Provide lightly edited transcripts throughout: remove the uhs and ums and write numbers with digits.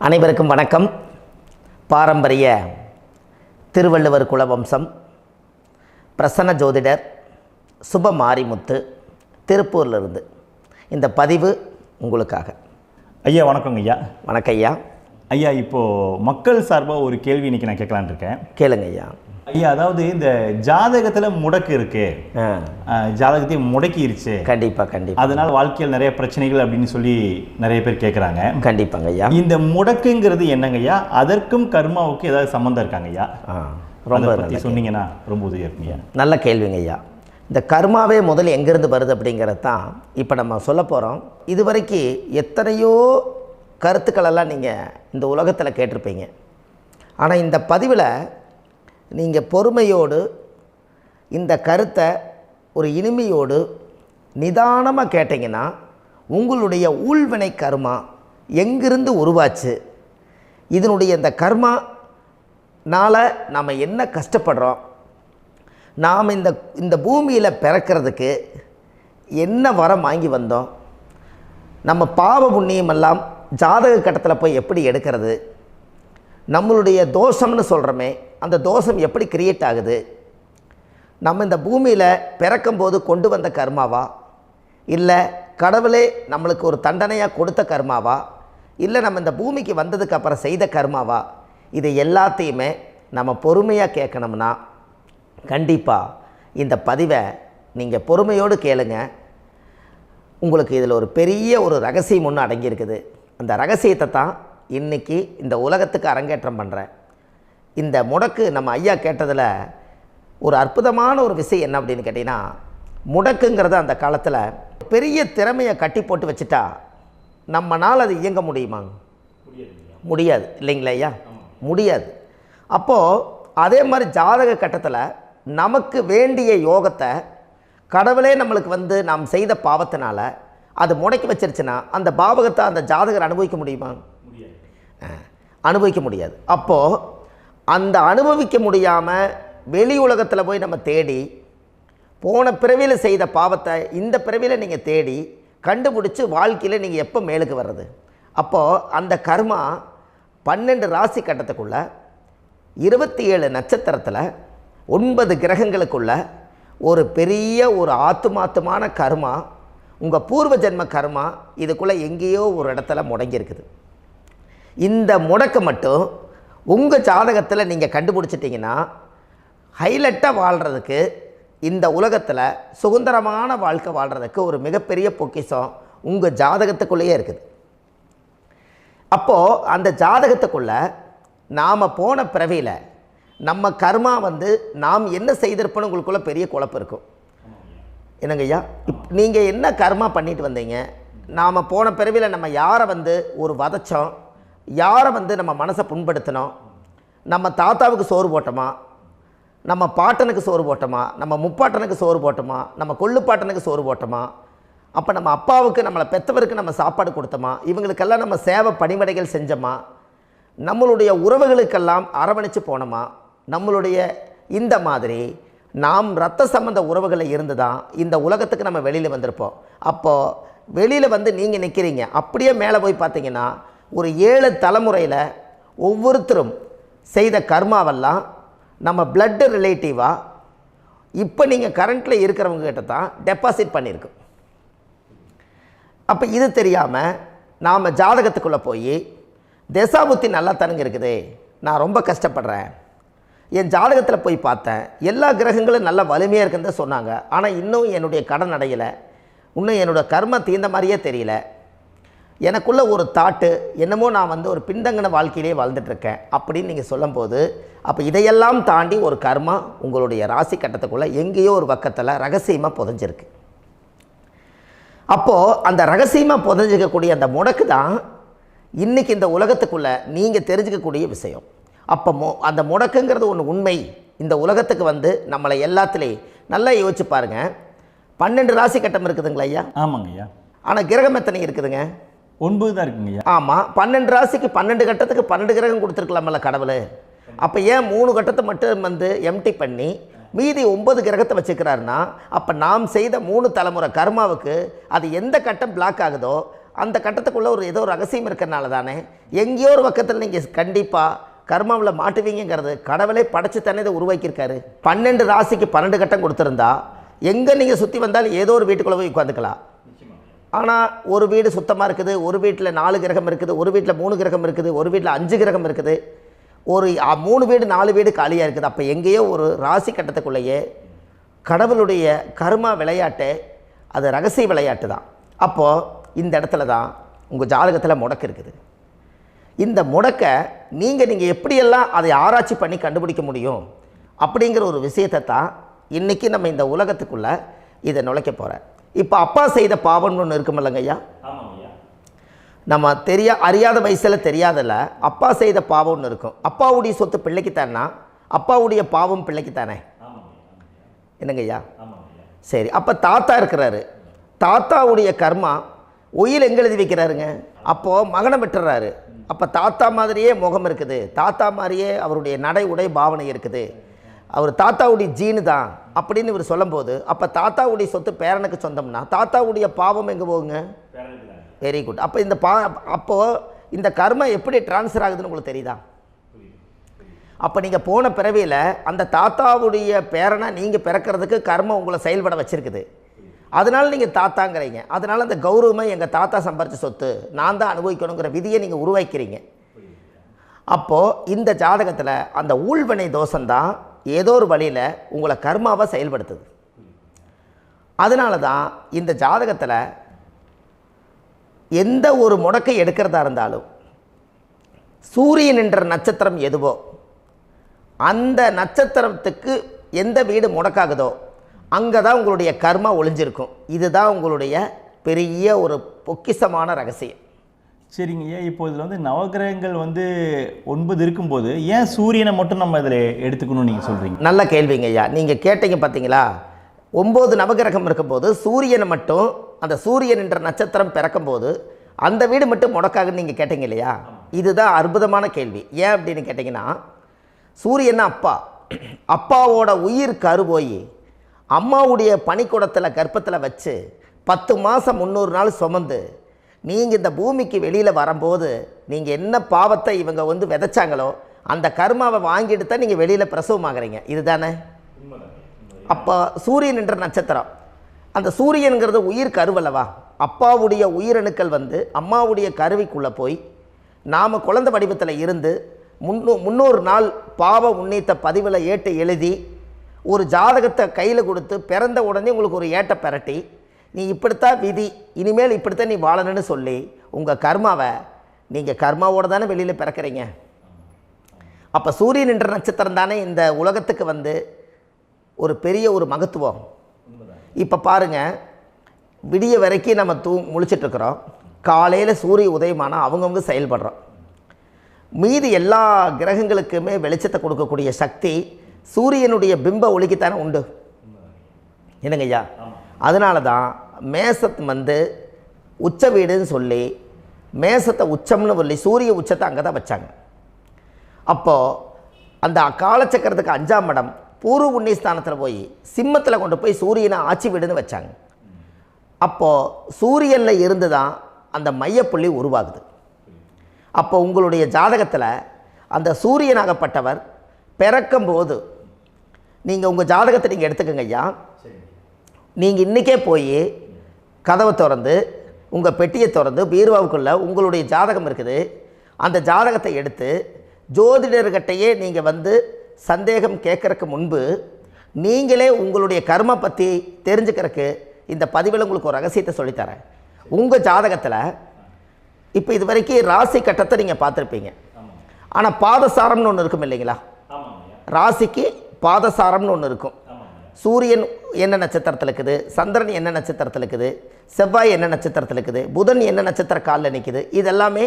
அனைவருக்கும் வணக்கம். பாரம்பரிய திருவள்ளுவர் குலவம்சம் பிரசன்ன ஜோதிடர் சுப மாரிமுத்து திருப்பூரிலிருந்து இந்த பதிவு உங்களுக்காக. ஐயா வணக்கங்க ஐயா. வணக்கம் ஐயா. ஐயா இப்போது மக்கள் சார்பாக ஒரு கேள்வி இன்றைக்கி நான் கேட்கலான் இருக்கேன். கேளுங்க ஐயா. ஐயா, அதாவது இந்த ஜாதகத்தில் முடக்கு இருக்கு, ஜாதகத்தையும் முடக்கிருச்சு, கண்டிப்பாக அதனால் வாழ்க்கையில் நிறைய பிரச்சனைகள் அப்படின்னு சொல்லி நிறைய பேர் கேட்குறாங்க. கண்டிப்பாங்க ஐயா. இந்த முடக்குங்கிறது என்னங்க ஐயா? அதற்கும் கர்மாவுக்கு ஏதாவது சம்மந்தம் இருக்காங்க ஐயா? ரொம்ப பற்றி சொன்னீங்கன்னா ரொம்ப உதவியாக இருக்குங்க. நல்ல கேள்விங்க ஐயா. இந்த கர்மாவே முதல்ல எங்கேருந்து வருது அப்படிங்கிறது தான் இப்போ நம்ம சொல்ல போகிறோம். இதுவரைக்கும் எத்தனையோ கருத்துக்களெல்லாம் நீங்கள் இந்த உலகத்தில் கேட்டிருப்பீங்க. ஆனால் இந்த பதிவில் நீங்கள் பொறுமையோடு இந்த கருத்தை ஒரு இனிமையோடு நிதானமாக கேட்டிங்கன்னா உங்களுடைய ஊழ்வினை கர்மா எங்கிருந்து உருவாச்சு, இதனுடைய இந்த கர்மானால் நாம் என்ன கஷ்டப்படுறோம், நாம் இந்த பூமியில் பிறக்கிறதுக்கு என்ன வரம் வாங்கி வந்தோம், நம்ம பாவ புண்ணியமெல்லாம் ஜாதக கட்டத்தில் போய் எப்படி எடுக்கிறது, நம்மளுடைய தோஷம்னு சொல்கிறோமே அந்த தோஷம் எப்படி கிரியேட் ஆகுது, நம்ம இந்த பூமியில் பிறக்கும்போது கொண்டு வந்த கர்மாவா, இல்லை கடவுளே நம்மளுக்கு ஒரு தண்டனையாக கொடுத்த கர்மாவா, இல்லை நம்ம இந்த பூமிக்கு வந்ததுக்கு அப்புறம் செய்த கர்மாவா, இது எல்லாத்தையுமே நம்ம பொறுமையாக கேட்கணும்னா கண்டிப்பாக இந்த பதிவை நீங்கள் பொறுமையோடு கேளுங்க. உங்களுக்கு இதில் ஒரு பெரிய ஒரு ரகசியம் ஒன்று அடங்கியிருக்குது. அந்த ரகசியத்தை தான் இன்றைக்கி இந்த உலகத்துக்கு அரங்கேற்றம் பண்ணுறேன். இந்த முடக்கு நம்ம ஐயா கேட்டதில் ஒரு அற்புதமான ஒரு விஷயம் என்ன அப்படின்னு கேட்டிங்கன்னா, முடக்குங்கிறது அந்த காலத்தில் பெரிய திறமையை கட்டி போட்டு வச்சுட்டா நம்மனால் அது இயங்க முடியுமாங்க? முடியாது இல்லைங்களா ஐயா? முடியாது. அப்போது அதே மாதிரி ஜாதக கட்டத்தில் நமக்கு வேண்டிய யோகத்தை கடவுளே நம்மளுக்கு நாம் செய்த பாவத்தினால அது முடக்கி வச்சிருச்சுன்னா அந்த பாவகத்தை அந்த ஜாதகர் அனுபவிக்க முடியுமா? அனுபவிக்க முடியாது. அப்போது அந்த அனுபவிக்க முடியாமல் வெளி உலகத்தில் போய் நம்ம தேடி போன பிறவியில் செய்த பாவத்தை இந்த பிறவியில் நீங்கள் தேடி கண்டுபிடிச்சி வாழ்க்கையில் நீங்கள் எப்போ மேலுக்கு வர்றது? அப்போது அந்த கர்மா 12 ராசி கட்டத்துக்குள்ள 27 நட்சத்திரத்தில் 9 கிரகங்களுக்குள்ள ஒரு பெரிய ஒரு ஆத்துமாத்துமான கர்மா, உங்கள் பூர்வ ஜென்ம கர்மா இதுக்குள்ளே எங்கேயோ ஒரு இடத்துல முடங்கியிருக்குது. இந்த முடக்க மட்டும் உங்கள் ஜாதகத்தில் நீங்கள் கண்டுபிடிச்சிட்டிங்கன்னா ஹைலைட்டாக வாழ்கிறதுக்கு, இந்த உலகத்தில் சுதந்திரமான வாழ்க்கை வாழ்கிறதுக்கு ஒரு மிகப்பெரிய பொக்கிஷம் உங்கள் ஜாதகத்துக்குள்ளேயே இருக்குது. அப்போது அந்த ஜாதகத்துக்குள்ளே நாம் போன பிறவியில் நம்ம கர்மா நாம் என்ன செய்திருப்போன்னு உங்களுக்குள்ளே பெரிய குழப்பம் இருக்கும். என்னங்க ஐயா, நீங்கள் என்ன கர்மா பண்ணிட்டு வந்தீங்க, நாம் போன பிறவியில் நம்ம யாரை ஒரு வதச்சோம், யாரை நம்ம மனசை புண்படுத்தினோம், நம்ம தாத்தாவுக்கு சோறு போட்டோமா, நம்ம பாட்டனுக்கு சோறு போட்டோமா, நம்ம முப்பாட்டனுக்கு சோறு போட்டோமா, நம்ம கொள்ளுப்பாட்டனுக்கு சோறு போட்டோமா, அப்போ நம்ம அப்பாவுக்கு நம்மளை பெற்றவருக்கு நம்ம சாப்பாடு கொடுத்தோமா, இவங்களுக்கெல்லாம் நம்ம சேவை பணிமடைகள் செஞ்சோமா, நம்மளுடைய உறவுகளுக்கெல்லாம் அரவணைச்சு போனோமா, நம்மளுடைய இந்த மாதிரி நாம் இரத்த சம்பந்த உறவுகளை இருந்து தான் இந்த உலகத்துக்கு நம்ம வெளியில் வந்திருப்போம். அப்போது வெளியில் நீங்கள் நிற்கிறீங்க, அப்படியே மேலே போய் பார்த்தீங்கன்னா ஒரு 7 தலைமுறையில் ஒவ்வொருத்தரும் செய்த கர்மாவெல்லாம் நம்ம பிளட்டு ரிலேட்டிவாக இப்போ நீங்கள் கரண்ட்டில் இருக்கிறவங்க கிட்ட தான் டெபாசிட் பண்ணியிருக்கோம். அப்போ இது தெரியாமல் நாம் ஜாதகத்துக்குள்ளே போய் தசாபுத்தி நல்லா தனுங்க இருக்குது, நான் ரொம்ப கஷ்டப்படுறேன், என் ஜாதகத்தில் போய் பார்த்தேன் எல்லா கிரகங்களும் நல்ல வலிமையாக இருக்குன்னு தான் சொன்னாங்க, ஆனால் இன்னும் என்னுடைய கடன் அடையலை, இன்னும் என்னோடய கர்ம தீர்ந்த மாதிரியே தெரியல, எனக்குள்ளே ஒரு தாட்டு என்னமோ நான் ஒரு பின்தங்கின வாழ்க்கையிலே வாழ்ந்துட்டுருக்கேன் அப்படின்னு நீங்கள் சொல்லும்போது, அப்போ இதையெல்லாம் தாண்டி ஒரு கர்மா உங்களுடைய ராசி கட்டத்துக்குள்ளே எங்கேயோ ஒரு பக்கத்தில் ரகசியமாக புதைஞ்சிருக்கு. அப்போது அந்த ரகசியமாக புதைஞ்சிக்கக்கூடிய அந்த முடக்கு தான் இன்றைக்கி இந்த உலகத்துக்குள்ளே நீங்கள் தெரிஞ்சுக்கக்கூடிய விஷயம். அப்போ அந்த முடக்குங்கிறது ஒன்று உண்மை. இந்த உலகத்துக்கு நம்மளை எல்லாத்துலேயும் நல்லா யோசிச்சு பாருங்கள். 12 ராசி கட்டம் இருக்குதுங்களா ஐயா? ஆமாங்க ஐயா. ஆனால் கிரகம் எத்தனை இருக்குதுங்க? 9 தான் இருக்குங்க ஐயா. ஆமாம், 12 ராசிக்கு 12 கட்டத்துக்கு 12 கிரகம் கொடுத்துருக்கலாமல்ல கடவுள். அப்போ ஏன் 3 கட்டத்தை மட்டும் எம்டி பண்ணி மீதி 9 கிரகத்தை வச்சுக்கிறாருன்னா, அப்போ நாம் செய்த 3 தலைமுறை கர்மாவுக்கு அது எந்த கட்டம் பிளாக் ஆகுதோ அந்த கட்டத்துக்குள்ளே ஏதோ ஒரு ரகசியம் இருக்கிறனால தானே எங்கேயோ ஒரு பக்கத்தில் நீங்கள் கண்டிப்பாக கர்மாவில் மாட்டுவீங்கிறது கடவுளே படைச்சு தானே இதை உருவாக்கியிருக்காரு. 12 ராசிக்கு 12 கட்டம் கொடுத்துருந்தா எங்கே நீங்கள் சுற்றி வந்தாலும் ஏதோ ஒரு வீட்டுக்குள்ளே போய் உட்காந்துக்கலாம். ஆனால் ஒரு வீடு சுத்தமாக இருக்குது, ஒரு வீட்டில் 4 கிரகம் இருக்குது, ஒரு வீட்டில் 3 கிரகம் இருக்குது, ஒரு வீட்டில் 5 கிரகம் இருக்குது, ஒரு 3 வீடு 4 வீடு காலியாக இருக்குது. அப்போ எங்கேயோ ஒரு ராசி கட்டத்துக்குள்ளேயே கடவுளுடைய கர்மா விளையாட்டு, அது ரகசிய விளையாட்டு தான். அப்போது இந்த இடத்துல தான் உங்கள் ஜாதகத்தில் முடக்கு இருக்குது. இந்த முடக்கை நீங்கள் எப்படியெல்லாம் அதை ஆராய்ச்சி பண்ணி கண்டுபிடிக்க முடியும் அப்படிங்கிற ஒரு விஷயத்தை தான் இன்றைக்கி நம்ம இந்த உலகத்துக்குள்ளே இதை நுழைக்க போகிறேன். இப்போ அப்பா செய்த பாவம்னு ஒன்று இருக்குமில்லங்க ஐயா, நம்ம அறியாத வயசில் தெரியாதில்ல, அப்பா செய்த பாவம்னு இருக்கும். அப்பாவுடைய சொத்து பிள்ளைக்குத்தானா, அப்பாவுடைய பாவம் பிள்ளைக்குத்தானே, என்னங்க ஐயா? சரி, அப்போ தாத்தா இருக்கிறாரு, தாத்தாவுடைய கர்மா உயிர் எங்கே எழுதி வைக்கிறாருங்க? அப்போது மகனை விட்டுறாரு. அப்போ தாத்தா மாதிரியே முகம் இருக்குது, தாத்தா மாதிரியே அவருடைய நடை உடை பாவனை இருக்குது, அவர் தாத்தாவுடைய ஜீனு தான் அப்படின்னு இவர் சொல்லும்போது, அப்போ தாத்தாவுடைய சொத்து பேரனுக்கு சொந்தம்னா தாத்தாவுடைய பாவம் எங்கே போகுங்க? Very good. அப்போ அப்போது இந்த கர்மா எப்படி டிரான்ஸ்ஃபர் ஆகுதுன்னு உங்களுக்கு தெரியுதா? அப்போ நீங்கள் போன பிறவியில் அந்த தாத்தாவுடைய பேரனை நீங்கள் பிறக்கிறதுக்கு கர்மம் உங்களை செயல்பட வச்சுருக்குது. அதனால் நீங்கள் தாத்தாங்கிறீங்க. அதனால் அந்த கௌரவமாக எங்கள் தாத்தா சம்பாரித்த சொத்து நான் தான் அனுபவிக்கணுங்கிற விதியை நீங்கள் உருவாக்கிறீங்க. அப்போது இந்த ஜாதகத்தில் அந்த ஊழ்வினை தோஷந்தான் ஏதோ ஒரு வழியில் உங்களை கர்மாவை செயல்படுத்துது. அதனால தான் இந்த ஜாதகத்தில் எந்த ஒரு முடக்கை எடுக்கிறதா இருந்தாலும் சூரியன் என்ற நட்சத்திரம் எதுவோ அந்த நட்சத்திரத்துக்கு எந்த வீடு முடக்காகுதோ அங்கே தான் உங்களுடைய கர்மா ஒளிஞ்சிருக்கும். இதுதான் உங்களுடைய பெரிய ஒரு பொக்கிஷமான ரகசியம். சரிங்க ஐயா, இப்போ இதில் நவகிரகங்கள் 9 இருக்கும்போது ஏன் சூரியனை மட்டும் நம்ம இதில் எடுத்துக்கணும்னு நீங்கள் சொல்கிறீங்க? நல்ல கேள்விங்க ஐயா. நீங்கள் கேட்டீங்க பார்த்தீங்களா, 9 நவகிரகம் இருக்கும்போது சூரியனை மட்டும், அந்த சூரியன் என்ற நட்சத்திரம் பிறக்கும்போது அந்த வீடு மட்டும் முடக்காகுன்னு நீங்கள் கேட்டீங்க இல்லையா? இதுதான் அற்புதமான கேள்வி. ஏன் அப்படின்னு கேட்டிங்கன்னா, சூரியன் அப்பாவோட உயிர் கரு போய் அம்மாவுடைய பனிக்கூடத்தில் கர்ப்பத்தில் வச்சு 10 மாதம் 300 நாள் சுமந்து நீங்கள் இந்த பூமிக்கு வெளியில் வரும்போது நீங்கள் என்ன பாவத்தை இவங்க விதைச்சாங்களோ அந்த கர்மாவை வாங்கிட்டு தான் நீங்கள் வெளியில் பிரசவமாகறீங்க. இதுதானே? அப்போ சூரியன் என்ற நட்சத்திரம், அந்த சூரியனுங்கிறது உயிர் கருவல்லவா, அப்பாவுடைய உயிரணுக்கள் அம்மாவுடைய கருவிக்குள்ளே போய் நாம் குழந்தை வடிவத்தில் இருந்து 300 நாள் பாவ உன்னித்த பதிவில் ஏட்டு எழுதி ஒரு ஜாதகத்தை கையில் கொடுத்து பிறந்த உடனே உங்களுக்கு ஒரு ஏட்டை பெரட்டி நீ இப்படித்தான் விதி, இனிமேல் இப்படித்தான் நீ வாழணும்னு சொல்லி உங்கள் கர்மாவை நீங்கள் கர்மாவோடு தானே வெளியில் பிறக்கிறீங்க. அப்போ சூரியன் என்ற நட்சத்திரம் தானே இந்த உலகத்துக்கு ஒரு பெரிய ஒரு மகத்துவம். இப்போ பாருங்கள், விடிய வரைக்கும் நம்ம முழிச்சிட்ருக்குறோம், காலையில் சூரிய உதயமானால் அவங்கவுங்க செயல்படுறோம். மீதி எல்லா கிரகங்களுக்குமே வெளிச்சத்தை கொடுக்கக்கூடிய சக்தி சூரியனுடைய பிம்ப ஒளிக்குத்தானே உண்டு, என்னங்க ஐயா? அதனால தான் மேசத்து உச்ச வீடுன்னு சொல்லி மேசத்தை உச்சம்னு சொல்லி சூரிய உச்சத்தை அங்கே தான் வச்சாங்க. அப்போது அந்த காலச்சக்கரத்துக்கு 5ஆம் இடம் பூர்வ புண்ணியஸ்தானத்தில் போய் சிம்மத்தில் கொண்டு போய் சூரியனை ஆட்சி வீடுன்னு வச்சாங்க. அப்போது சூரியனில் இருந்து தான் அந்த மையப்புள்ளி உருவாகுது. அப்போ உங்களுடைய ஜாதகத்தில் அந்த சூரியனாகப்பட்டவர் பிறக்கும்போது நீங்கள் உங்கள் ஜாதகத்தை நீங்கள் எடுத்துக்கங்க ஐயா. நீங்கள் இன்றைக்கே போய் கதவை திறந்து உங்கள் பெட்டியை திறந்து பீர்வாவுக்குள்ளே உங்களுடைய ஜாதகம் இருக்குது, அந்த ஜாதகத்தை எடுத்து ஜோதிடர்கிட்டையே நீங்கள் சந்தேகம் கேட்குறக்கு முன்பு நீங்களே உங்களுடைய கர்ம பற்றி தெரிஞ்சுக்கிறதுக்கு இந்த பதிவில் உங்களுக்கு ஒரு ரகசியத்தை சொல்லித்தரேன். உங்கள் ஜாதகத்தில் இப்போ இது வரைக்கும் ராசி கட்டத்தை நீங்கள் பார்த்துருப்பீங்க, ஆனால் பாதசாரம்னு ஒன்று இருக்கும் இல்லைங்களா? ராசிக்கு பாதசாரம்னு ஒன்று இருக்கும். சூரியன் என்ன நட்சத்திரத்தில் இருக்குது, சந்திரன் என்ன நட்சத்திரத்தில் இருக்குது, செவ்வாய் என்ன நட்சத்திரத்தில் இருக்குது, புதன் என்ன நட்சத்திர காலில் நிற்குது, இதெல்லாமே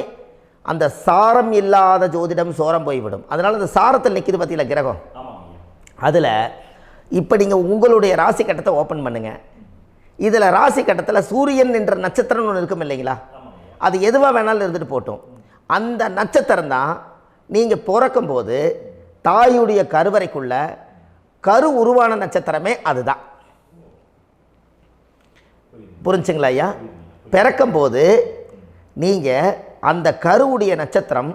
அந்த சாரம் இல்லாத ஜோதிடம் சோரம் போய்விடும். அதனால் அந்த சாரத்தில் நிற்கிது பார்த்தீங்களா கிரகம், அதில் இப்போ நீங்கள் உங்களுடைய ராசி கட்டத்தை ஓப்பன் பண்ணுங்கள். இதில் ராசி கட்டத்தில் சூரியன் என்ற நட்சத்திரம்னு ஒன்று இருக்கும் இல்லைங்களா? அது எதுவாக வேணாலும் இருந்துட்டு போட்டோம். அந்த நட்சத்திரம் தான் நீங்கள் பிறக்கும்போது தாயுடைய கருவறைக்குள்ள கரு உருவான நட்சத்திரமே அதுதான். புரிஞ்சுங்களா ஐயா? பிறக்கும்போது நீங்கள் அந்த கருவுடைய நட்சத்திரம்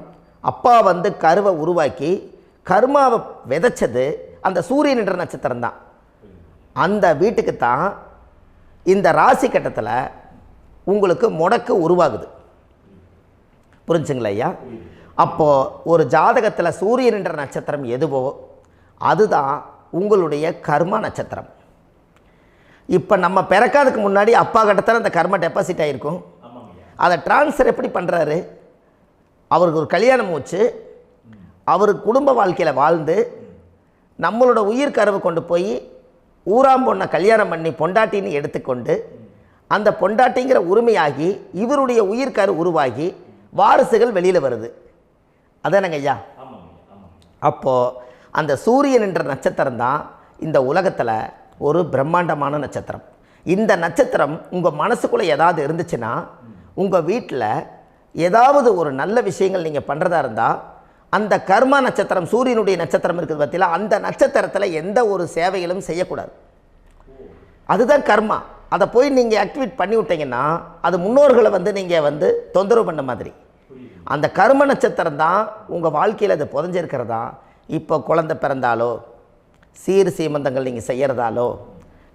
அப்பா வந்து கருவை உருவாக்கி கர்மாவை விதைச்சது அந்த சூரியன் என்ற நட்சத்திரம் தான். அந்த வீட்டுக்கு தான் இந்த ராசி கட்டத்தில் உங்களுக்கு முடக்கு உருவாகுது. புரிஞ்சுங்களா ஐயா? அப்போது ஒரு ஜாதகத்தில் சூரியன் என்ற நட்சத்திரம் எதுவோ அதுதான் உங்களுடைய கர்மா நட்சத்திரம். இப்போ நம்ம பிறக்காதுக்கு முன்னாடி அப்பா கட்டத்தில் அந்த கர்மா டெபாசிட் ஆகிருக்கும். அதை ட்ரான்ஸ்ஃபர் எப்படி பண்ணுறாரு? அவருக்கு ஒரு கல்யாணம் வச்சு அவர் குடும்ப வாழ்க்கையில் வாழ்ந்து நம்மளோட உயிர் கருவை கொண்டு போய் ஊராம் பொண்ணை கல்யாணம் பண்ணி பொண்டாட்டின்னு எடுத்துக்கொண்டு அந்த பொண்டாட்டிங்கிற உரிமையாகி இவருடைய உயிர் கரு உருவாகி வாரிசுகள் வெளியில் வருது. அதானங்க ஐயா? அப்போது அந்த சூரியன் என்ற நட்சத்திரம் தான் இந்த உலகத்தில் ஒரு பிரம்மாண்டமான நட்சத்திரம். இந்த நட்சத்திரம் உங்கள் மனசுக்குள்ளே ஏதாவது இருந்துச்சுன்னா உங்கள் வீட்டில் ஏதாவது ஒரு நல்ல விஷயங்கள் நீங்கள் பண்ணுறதா இருந்தால் அந்த கர்மா நட்சத்திரம் சூரியனுடைய நட்சத்திரம் இருக்குது பார்த்தீங்களா, அந்த நட்சத்திரத்தில் எந்த ஒரு சேவைகளும் செய்யக்கூடாது. அதுதான் கர்மா. அதை போய் நீங்கள் ஆக்டிவேட் பண்ணி விட்டீங்கன்னா அது முன்னோர்களை வந்து நீங்கள் வந்து தொந்தரவு பண்ண மாதிரி. அந்த கர்ம நட்சத்திரம் தான் உங்கள் வாழ்க்கையில் அது புதஞ்சிருக்கிறதா. இப்போ குழந்தை பிறந்தாலோ சீர் சீமந்தங்கள் நீங்கள் செய்கிறதாலோ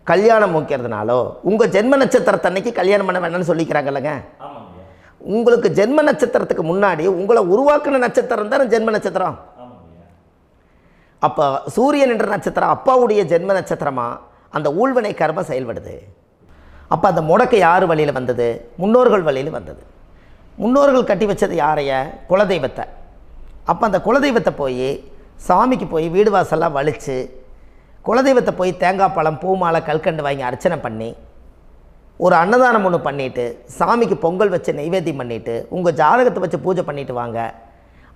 கல்யாணம் முக்கிறதுனாலோ உங்கள் ஜென்ம நட்சத்திரத்தன்னைக்கு கல்யாணம் பண்ண வேண்டாம்னு சொல்லிக்கிறாங்கல்லங்க. உங்களுக்கு ஜென்ம நட்சத்திரத்துக்கு முன்னாடி உங்களை உருவாக்குன நட்சத்திரம் தான் ஜென்ம நட்சத்திரம். அப்போ சூரியன் என்ற நட்சத்திரம் அப்பாவுடைய ஜென்ம நட்சத்திரமாக அந்த ஊழ்வினை கர்மம் செயல்படுது. அப்போ அந்த முடக்கு யார் வழியில் வந்தது? முன்னோர்கள் வழியில் வந்தது. முன்னோர்கள் கட்டி வச்சது யாரைய? குலதெய்வத்தை. அப்போ அந்த குலதெய்வத்தை போய் சாமிக்கு போய் வீடு வாசல்லாம் வலித்து குலதெய்வத்தை போய் தேங்காய் பழம் பூ மாலை கல்கண்டு வாங்கி அர்ச்சனை பண்ணி ஒரு அன்னதானம் ஒன்று பண்ணிவிட்டு சாமிக்கு பொங்கல் வச்சு நைவேத்தியம் பண்ணிவிட்டு உங்கள் ஜாதகத்தை வச்சு பூஜை பண்ணிவிட்டு வாங்க.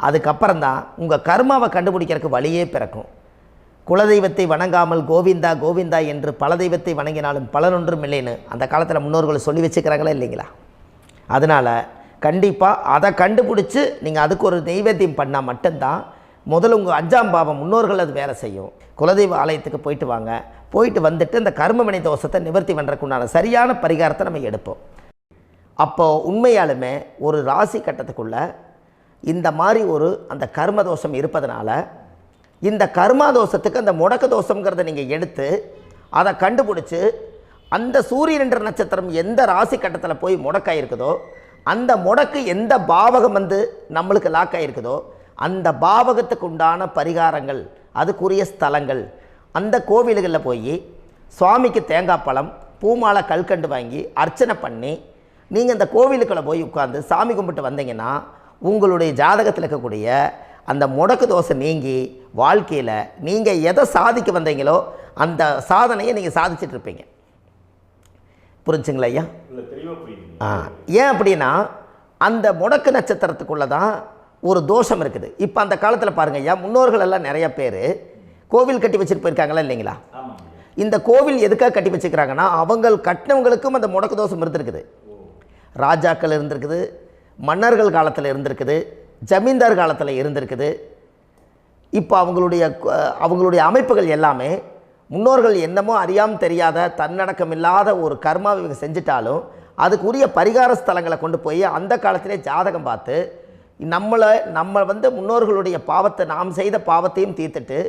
அதுக்கப்புறம் தான் உங்கள் கர்மாவை கண்டுபிடிக்கிறதுக்கு வழியே பிறக்கும். குலதெய்வத்தை வணங்காமல் கோவிந்தா கோவிந்தா என்று பல தெய்வத்தை வணங்கினாலும் பலனொன்றும் இல்லைன்னு அந்த காலத்தில் முன்னோர்கள் சொல்லி வச்சுக்கிறாங்களா இல்லைங்களா? அதனால் கண்டிப்பாக அதை கண்டுபிடிச்சி நீங்கள் அதுக்கு ஒரு நைவேத்தியம் பண்ணால் மட்டும்தான் முதல்ல உங்கள் 5ஆம் பாவம் முன்னோர்கள் அது வேலை செய்யும். குலதெய்வ ஆலயத்துக்கு போயிட்டு வாங்க. போயிட்டு வந்துட்டு இந்த கர்மவினை தோஷத்தை நிவர்த்தி பண்ணுறதுக்குண்டான சரியான பரிகாரத்தை நம்ம எடுப்போம். அப்போது உண்மையாலுமே ஒரு ராசி கட்டத்துக்குள்ளே இந்த மாதிரி ஒரு அந்த கர்ம தோஷம் இருப்பதனால இந்த கர்மா தோஷத்துக்கு அந்த முடக்க தோஷங்கிறத நீங்கள் எடுத்து அதை கண்டுபிடிச்சி அந்த சூரியன் என்ற நட்சத்திரம் எந்த ராசி கட்டத்தில் போய் முடக்காயிருக்குதோ அந்த முடக்கு எந்த பாவகம் வந்து நம்மளுக்கு லாக் ஆகிருக்குதோ அந்த பாவகத்துக்கு உண்டான பரிகாரங்கள் அதுக்குரிய ஸ்தலங்கள் அந்த கோவில்களில் போய் சுவாமிக்கு தேங்காய் பழம் பூமாலை கல்கண்டு வாங்கி அர்ச்சனை பண்ணி நீங்கள் இந்த கோவிலுக்குள்ளே போய் உட்காந்து சாமி கும்பிட்டு வந்தீங்கன்னா உங்களுடைய ஜாதகத்தில் இருக்கக்கூடிய அந்த முடக்கு தோசை நீங்கி வாழ்க்கையில் நீங்கள் எதை சாதிக்க வந்தீங்களோ அந்த சாதனையை நீங்கள் சாதிச்சிட்ருப்பீங்க. புரிஞ்சுங்களா ஐயா? ஏன் அப்படின்னா அந்த முடக்கு நட்சத்திரத்துக்குள்ளே தான் ஒரு தோஷம் இருக்குது. இப்போ அந்த காலத்தில் பாருங்கள் ஐயா, முன்னோர்கள் எல்லாம் நிறைய பேர் கோவில் கட்டி வச்சுட்டு போயிருக்காங்களா இல்லைங்களா? இந்த கோவில் எதுக்காக கட்டி வச்சுக்கிறாங்கன்னா அவங்க கட்டினவங்களுக்கும் அந்த முடக்கு தோஷம் இருந்திருக்குது. ராஜாக்கள் இருந்திருக்குது, மன்னர்கள் காலத்தில் இருந்திருக்குது, ஜமீன்தார் காலத்தில் இருந்திருக்குது. இப்போ அவங்களுடைய அமைப்புகள் எல்லாமே முன்னோர்கள் என்னமோ அறியாமல் தெரியாத தன்னடக்கம் இல்லாத ஒரு கர்மாவை இவங்க செஞ்சிட்டாலும் அதுக்குரிய பரிகார ஸ்தலங்களை கொண்டு போய் அந்த காலத்திலே ஜாதகம் பார்த்து நம்ம வந்து முன்னோர்களுடைய பாவத்தை நாம் செய்த பாவத்தையும் தீர்த்துட்டு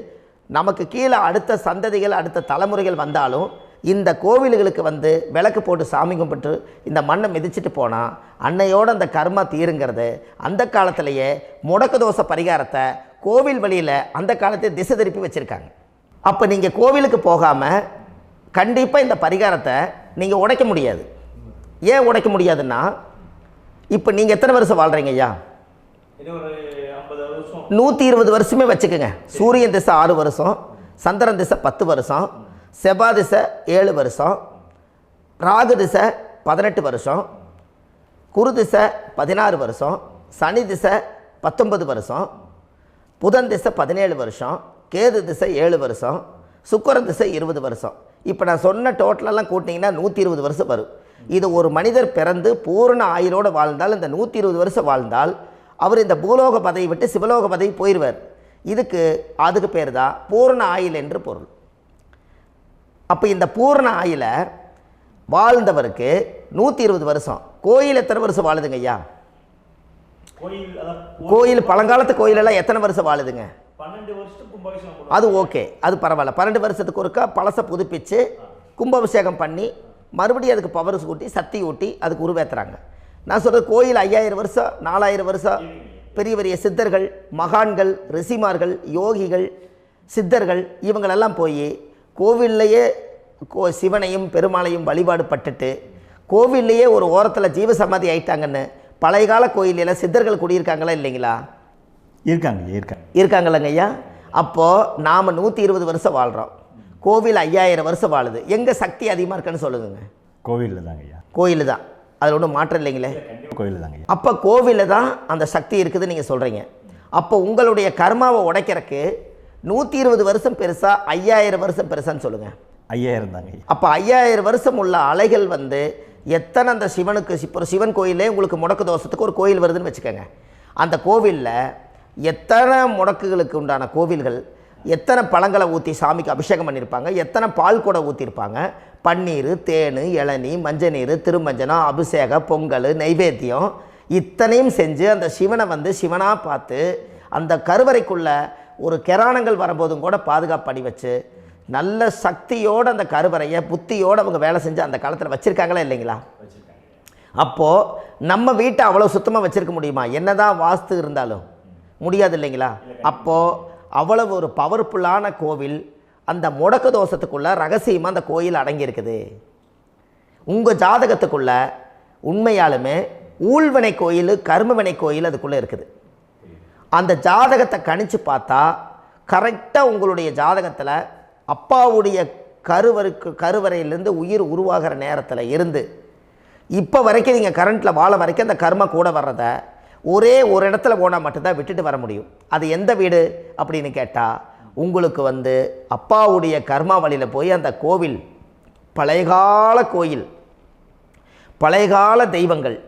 நமக்கு கீழே அடுத்த சந்ததிகள் அடுத்த தலைமுறைகள் வந்தாலும் இந்த கோவில்களுக்கு வந்து விளக்கு போட்டு சாமி கும்பிட்டு இந்த மண்ணை மிதிச்சிட்டு போனால் அன்னையோடு அந்த கர்மா தீருங்கிறது அந்த காலத்திலேயே முடக்க தோஷ பரிகாரத்தை கோவில் வழியில் அந்த காலத்தை திசை திருப்பி வச்சுருக்காங்க. அப்போ நீங்கள் கோவிலுக்கு போகாமல் கண்டிப்பாக இந்த பரிகாரத்தை நீங்கள் உடைக்க முடியாது. ஏன் உடைக்க முடியாதுன்னா இப்போ நீங்கள் எத்தனை வருஷம் வாழ்கிறீங்க ஐயா? 120 வருஷமே வச்சுக்கோங்க. சூரியன் திசை 6 வருஷம், சந்திரன் திசை 10 வருஷம், செவ்வாய் திசை 7 வருஷம், ராகு திசை 18 வருஷம், குரு திசை 16 வருஷம், சனி திசை 19 வருஷம், புதன் திசை 17 வருஷம், கேது திசை 7 வருஷம், சுக்கிரன் திசை 20 வருஷம். இப்போ நான் சொன்ன டோட்டலெல்லாம் கூட்டிங்கன்னா 120 வருஷம் வரும். இது ஒரு மனிதர் பிறந்து பூரண ஆயுளோடு வாழ்ந்தால் இந்த 120 வருஷம் வாழ்ந்தால் அவர் இந்த பூலோக பதவி விட்டு சிவலோக பதவி போயிடுவார். அதுக்கு பேர் தான் பூரண ஆயுள் என்று பொருள். அப்போ இந்த பூரண ஆயுளை வாழ்ந்தவருக்கு 120 வருஷம். கோயில் எத்தனை வருஷம் வாழுதுங்க ஐயா? கோயில் பழங்காலத்து கோயிலெல்லாம் எத்தனை வருஷம் வாழுதுங்க? 12 வருஷத்துக்கு கும்பாபிஷேகம். அது ஓகே, அது பரவாயில்ல. 12 வருஷத்துக்கு ஒருக்கா பழசை புதுப்பிச்சு கும்பாபிஷேகம் பண்ணி மறுபடியும் அதுக்கு பவர் ஊட்டி சக்தி ஊட்டி அதுக்கு உருவேற்றுறாங்க. நான் சொல்கிறது கோயில் 5000 வருஷம் 4000 வருஷம் பெரிய பெரிய சித்தர்கள், மகான்கள், ரிஷிமார்கள், யோகிகள், சித்தர்கள் இவங்களெல்லாம் போய் கோவில்லையே சிவனையும் பெருமாளையும் வழிபாடு பட்டுட்டு கோவில்லையே ஒரு ஓரத்தில் ஜீவசமாதி ஆயிட்டாங்கன்னு பழைய கால கோயிலில் சித்தர்கள் குடியிருக்காங்களா இல்லைங்களா? இருக்காங்கல்லங்க ஐயா. அப்போது நாம் 120 வருஷம் வாழ்கிறோம், கோவில் 5000 வருஷம் வாழுது. எங்கே சக்தி அதிகமாக இருக்குன்னு சொல்லுங்க? கோவிலில் தாங்க ஐயா. கோயில் தான், அதில் ஒன்றும் மாற்றம் இல்லைங்களே. கோயில் தாங்க. அப்போ கோவிலில் தான் அந்த சக்தி இருக்குதுன்னு நீங்கள் சொல்கிறீங்க. அப்போ உங்களுடைய கர்மாவை உடைக்கிறதுக்கு 120 வருஷம் பெருசா 5000 வருஷம் பெருசான்னு சொல்லுங்கள்? 5000 தாங்க. அப்போ 5000 வருஷம் உள்ள அலைகள் எத்தனை அந்த சிவனுக்கு இப்போ சிவன் கோயிலே உங்களுக்கு முடக்கு தோஷத்துக்கு ஒரு கோயில் வருதுன்னு வச்சுக்கோங்க. அந்த கோவிலில் எத்தனை முடக்குகளுக்கு உண்டான கோவில்கள், எத்தனை பழங்களை ஊற்றி சாமிக்கு அபிஷேகம் பண்ணியிருப்பாங்க, எத்தனை பால் கூட ஊற்றிருப்பாங்க, பன்னீர், தேன், இளநீ, மஞ்சள் நீர், திருமஞ்சனம், அபிஷேகம், பொங்கல், நைவேத்தியம் இத்தனையும் செஞ்சு அந்த சிவனை சிவனாக பார்த்து அந்த கருவறைக்குள்ள ஒரு கிராணங்கள் வரும்போதும் கூட பாதுகாப்பு பண்ணி வச்சு நல்ல சக்தியோடு அந்த கருவறையை புத்தியோடு அவங்க வேலை செஞ்சு அந்த காலத்தில் வச்சுருக்காங்களா இல்லைங்களா? அப்போது நம்ம வீட்டை அவ்வளோ சுத்தமாக வச்சுருக்க முடியுமா? என்னதான் வாஸ்து இருந்தாலும் முடியாது இல்லைங்களா? அப்போது அவ்வளவு ஒரு பவர்ஃபுல்லான கோவில் அந்த முடக்கு தோஷத்துக்குள்ளே ரகசியமாக அந்த கோயில் அடங்கியிருக்குது. உங்கள் ஜாதகத்துக்குள்ளே உண்மையாலுமே ஊழ்வினை கோயில், கர்மவினை கோயில் அதுக்குள்ளே இருக்குது. அந்த ஜாதகத்தை கணிச்சு பார்த்தா கரெக்டாக உங்களுடைய ஜாதகத்தில் அப்பாவுடைய கருவறையிலேருந்து உயிர் உருவாகிற நேரத்தில் இருந்து இப்போ வரைக்கும் நீங்கள் கரண்ட்டில் வாழ வரைக்கும் அந்த கர்ம கூட வர்றதை ஒரே ஒரு இடத்துல போனால் மட்டும்தான் விட்டுட்டு வர முடியும். அது எந்த வீடு அப்படின்னு கேட்டால் உங்களுக்கு அப்பாவுடைய கர்மா வழியில் போய் அந்த கோவில் பழையகால கோயில், பழையகால தெய்வங்கள்,